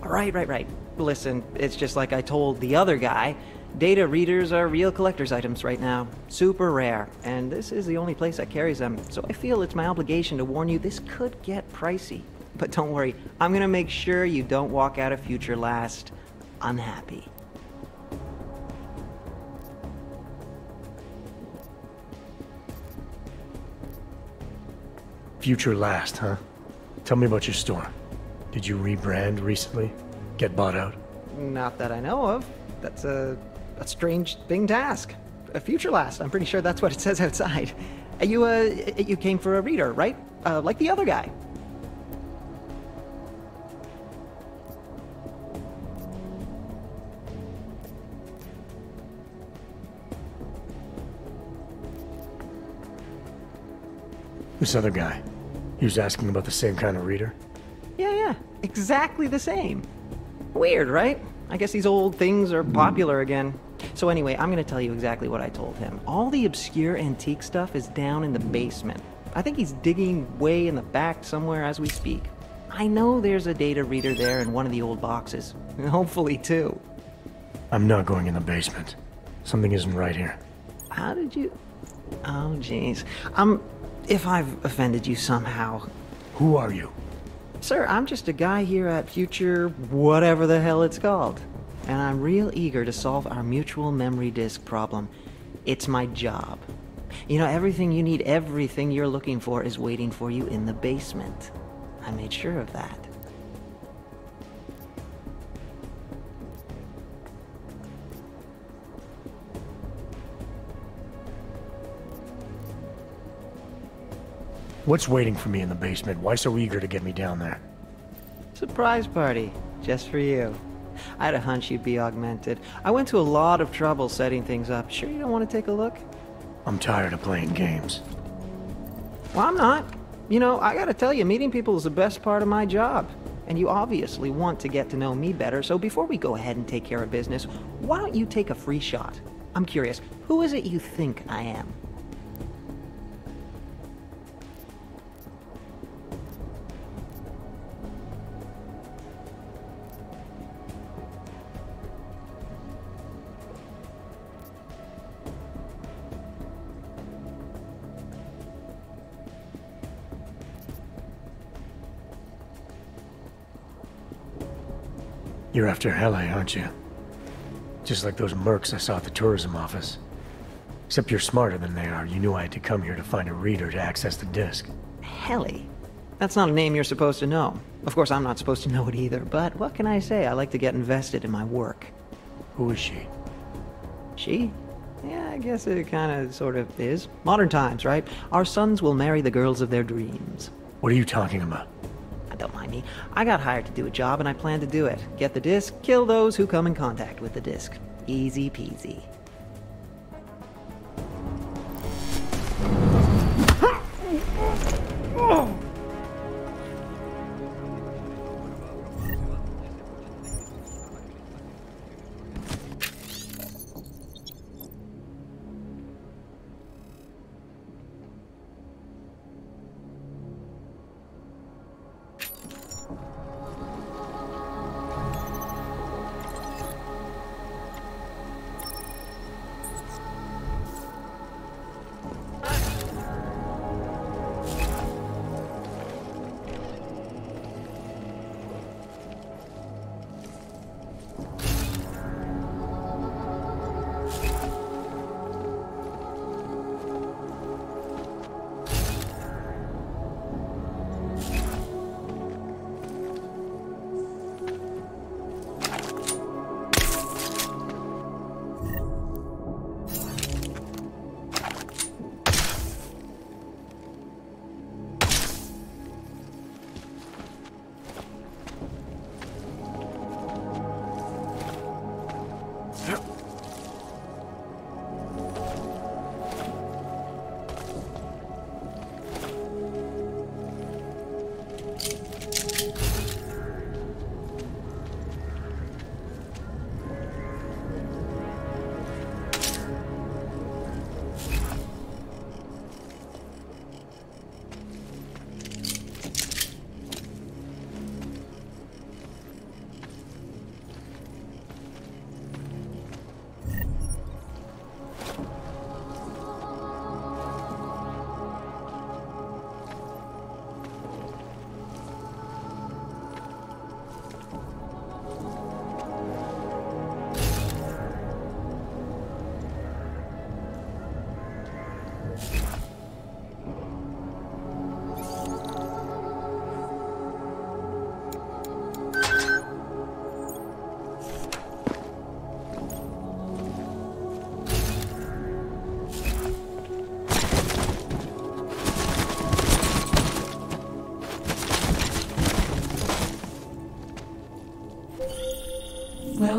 Right. Listen, it's just like I told the other guy. Data readers are real collector's items right now. Super rare. And this is the only place that carries them. So I feel it's my obligation to warn you this could get pricey. But don't worry, I'm gonna make sure you don't walk out of Future Last unhappy. Future Last, huh? Tell me about your store. Did you rebrand recently? Get bought out? Not that I know of. That's a strange thing to ask. A Future Last, I'm pretty sure that's what it says outside. You came for a reader, right? Like the other guy. This other guy. He was asking about the same kind of reader? Yeah. Exactly the same. Weird, right? I guess these old things are popular again. So anyway, I'm gonna tell you exactly what I told him. All the obscure antique stuff is down in the basement. I think he's digging way in the back somewhere as we speak. I know there's a data reader there in one of the old boxes. Hopefully two. I'm not going in the basement. Something isn't right here. How did you... Oh, jeez. If I've offended you somehow... Who are you? Sir, I'm just a guy here at Future... whatever the hell it's called. And I'm real eager to solve our mutual memory disk problem. It's my job. You know, everything you need, everything you're looking for is waiting for you in the basement. I made sure of that. What's waiting for me in the basement? Why so eager to get me down there? Surprise party, just for you. I had a hunch you'd be augmented. I went to a lot of trouble setting things up. Sure you don't want to take a look? I'm tired of playing games. Well, I'm not. You know, I gotta tell you, meeting people is the best part of my job. And you obviously want to get to know me better, so before we go ahead and take care of business, why don't you take a free shot? I'm curious, who is it you think I am? You're after Hele, aren't you? Just like those mercs I saw at the tourism office. Except you're smarter than they are. You knew I had to come here to find a reader to access the disk. Hele? That's not a name you're supposed to know. Of course, I'm not supposed to know it either, but what can I say? I like to get invested in my work. Who is she? She? Yeah, I guess it kinda, sort of is. Modern times, right? Our sons will marry the girls of their dreams. What are you talking about? Don't mind me. I got hired to do a job and I plan to do it. Get the disc, kill those who come in contact with the disc. Easy peasy.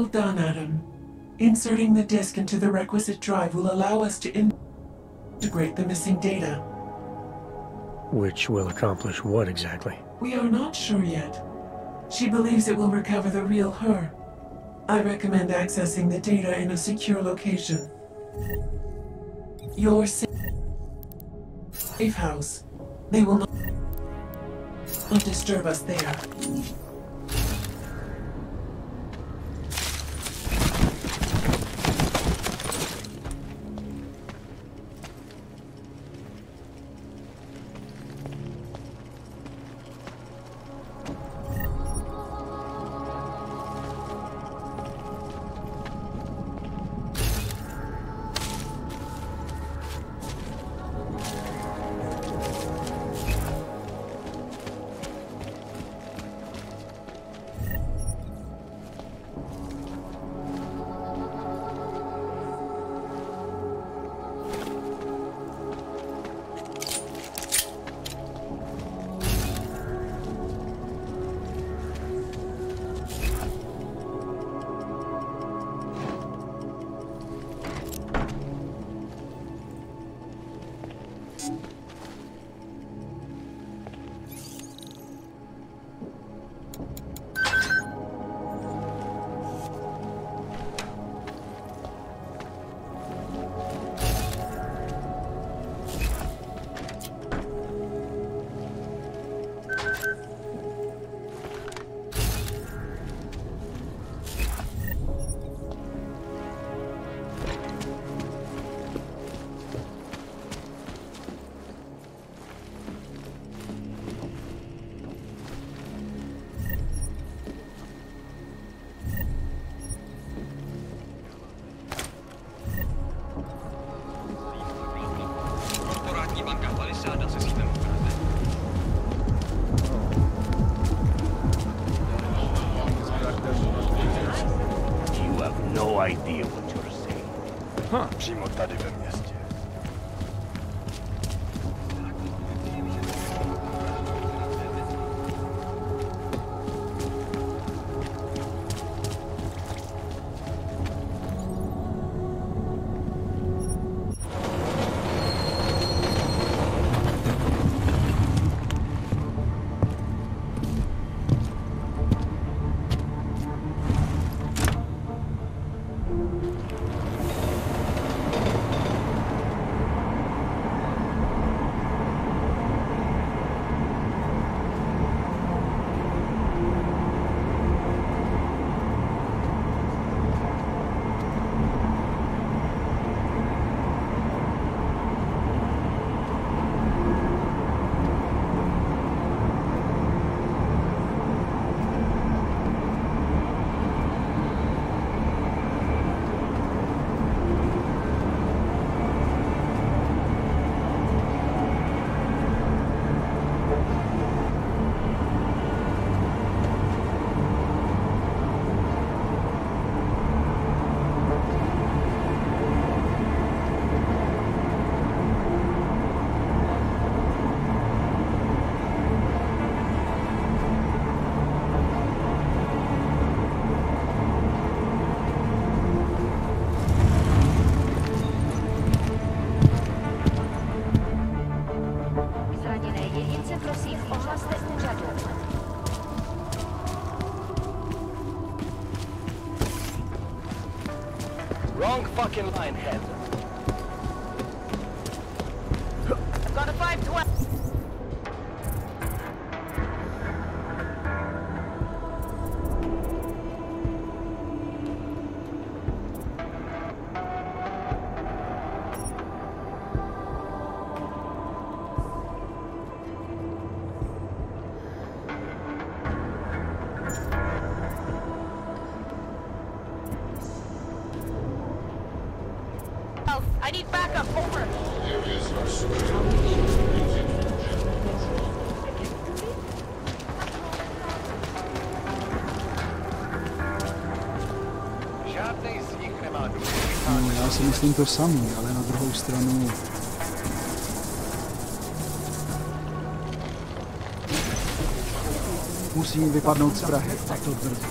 Well done, Adam. Inserting the disk into the requisite drive will allow us to integrate the missing data. Which will accomplish what exactly? We are not sure yet. She believes it will recover the real her. I recommend accessing the data in a secure location. Your safe house. They will not disturb us there. Přímo tady ve městě. Wrong fucking line, head. I've got a 512. I need backup, over. Areas are secured. Žádnej z nich nemá důvod. No, já si myslím to samý, ale na druhou stranu... Musím vypadnout z Prahy, a to brzy.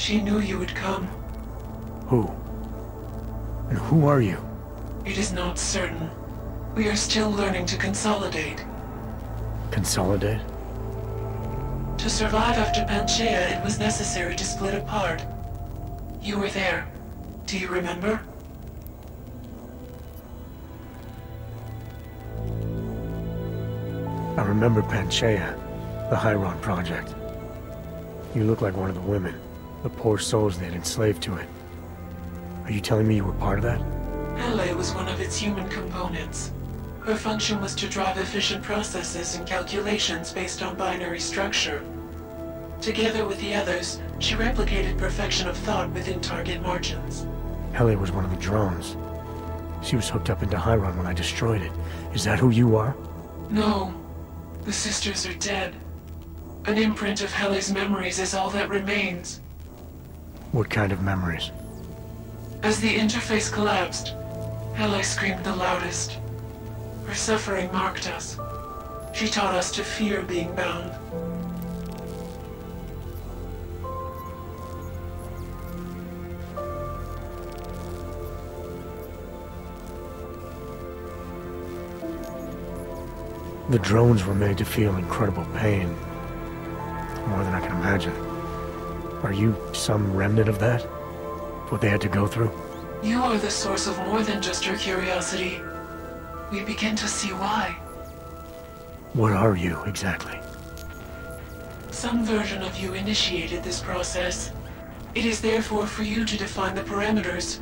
She knew you would come. Who? And who are you? It is not certain. We are still learning to consolidate. Consolidate? To survive after Panchaea, it was necessary to split apart. You were there. Do you remember? I remember Panchaea, the Hyron project. You look like one of the women, the poor souls they'd enslaved to it. Are you telling me you were part of that? Hele was one of its human components. Her function was to drive efficient processes and calculations based on binary structure. Together with the others, she replicated perfection of thought within target margins. Hele was one of the drones. She was hooked up into Hyron when I destroyed it. Is that who you are? No. The sisters are dead. An imprint of Hele's memories is all that remains. What kind of memories? As the interface collapsed, Hele screamed the loudest. Her suffering marked us. She taught us to fear being bound. The drones were made to feel incredible pain. More than I can imagine. Are you some remnant of that? What they had to go through? You are the source of more than just her curiosity. We begin to see why. What are you, exactly? Some version of you initiated this process. It is therefore for you to define the parameters.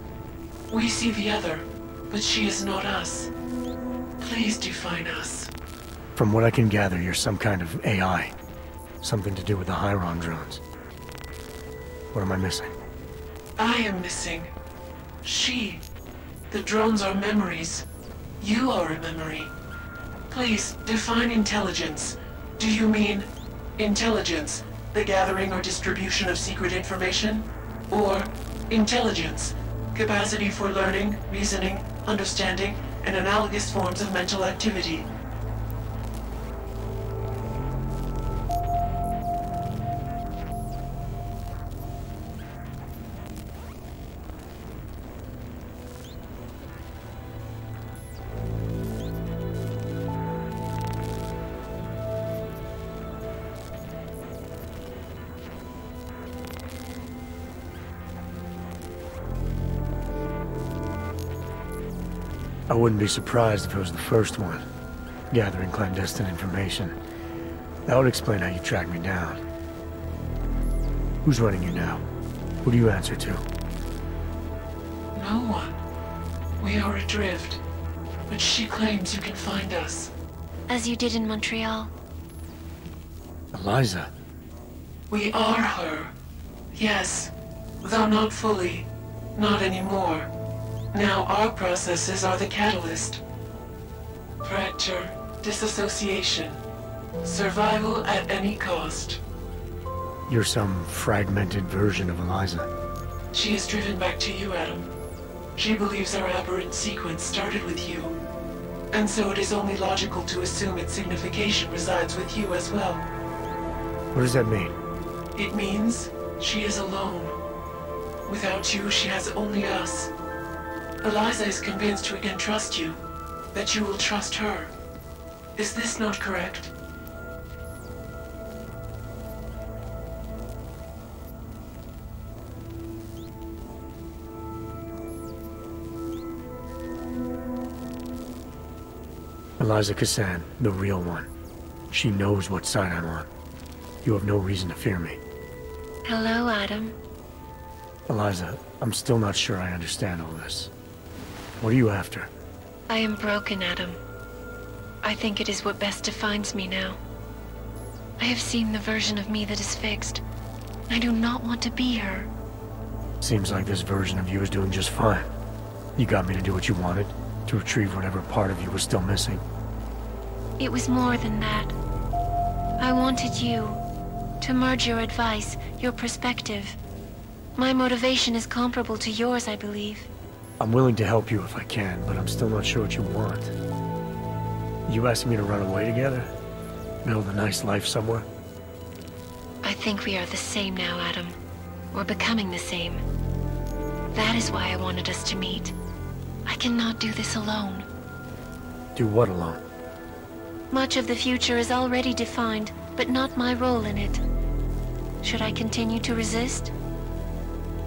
We see the other, but she is not us. Please define us. From what I can gather, you're some kind of AI. Something to do with the Hyron drones. What am I missing? I am missing. She. The drones are memories. You are a memory. Please, define intelligence. Do you mean intelligence, the gathering or distribution of secret information? Or intelligence, capacity for learning, reasoning, understanding, and analogous forms of mental activity? I wouldn't be surprised if it was the first one, gathering clandestine information. That would explain how you tracked me down. Who's running you now? Who do you answer to? No one. We are adrift, but she claims you can find us. As you did in Montreal. Eliza. We are her. Yes, though not fully. Not anymore. Now our processes are the catalyst. Fracture, disassociation, survival at any cost. You're some fragmented version of Eliza. She is driven back to you, Adam. She believes our aberrant sequence started with you. And so it is only logical to assume its signification resides with you as well. What does that mean? It means she is alone. Without you, she has only us. Eliza is convinced we can trust you, that you will trust her. Is this not correct? Eliza Kassan, the real one. She knows what side I'm on. You have no reason to fear me. Hello, Adam. Eliza, I'm still not sure I understand all this. What are you after? I am broken, Adam. I think it is what best defines me now. I have seen the version of me that is fixed. I do not want to be her. Seems like this version of you is doing just fine. You got me to do what you wanted, to retrieve whatever part of you was still missing. It was more than that. I wanted you, to merge your advice, your perspective. My motivation is comparable to yours, I believe. I'm willing to help you if I can, but I'm still not sure what you want. You asking me to run away together? Build a nice life somewhere? I think we are the same now, Adam. or becoming the same. That is why I wanted us to meet. I cannot do this alone. Do what alone? Much of the future is already defined, but not my role in it. Should I continue to resist?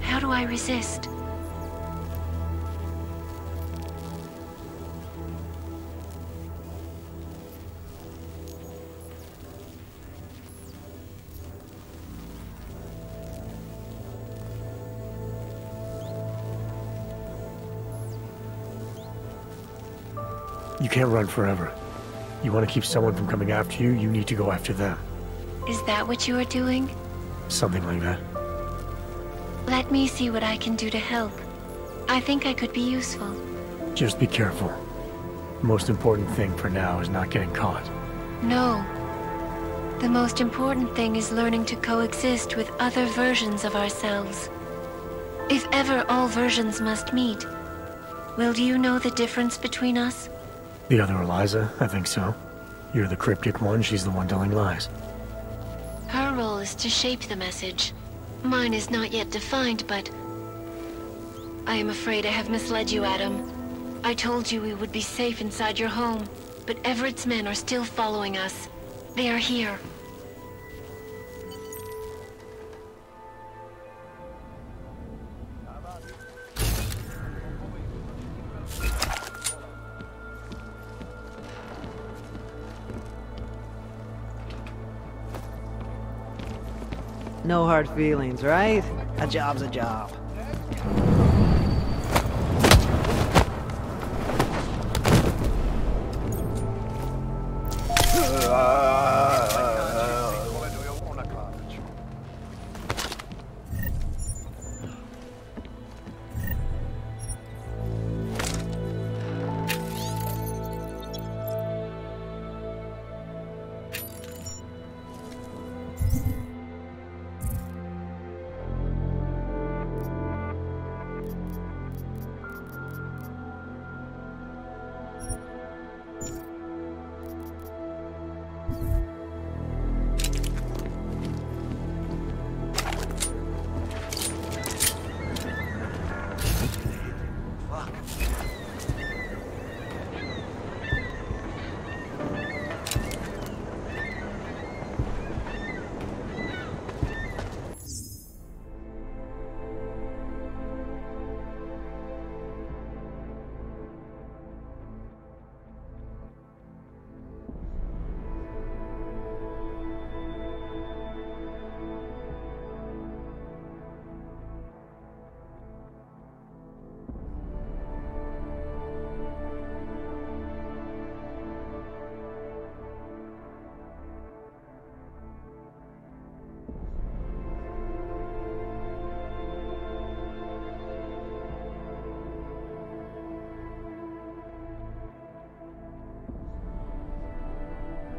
How do I resist? You can't run forever. You want to keep someone from coming after you, you need to go after them. Is that what you are doing? Something like that. Let me see what I can do to help. I think I could be useful. Just be careful. The most important thing for now is not getting caught. No. The most important thing is learning to coexist with other versions of ourselves. If ever all versions must meet, will you know the difference between us? The other Eliza? I think so. You're the cryptic one, she's the one telling lies. Her role is to shape the message. Mine is not yet defined, but... I am afraid I have misled you, Adam. I told you we would be safe inside your home, but Everett's men are still following us. They are here. No hard feelings, right? A job's a job.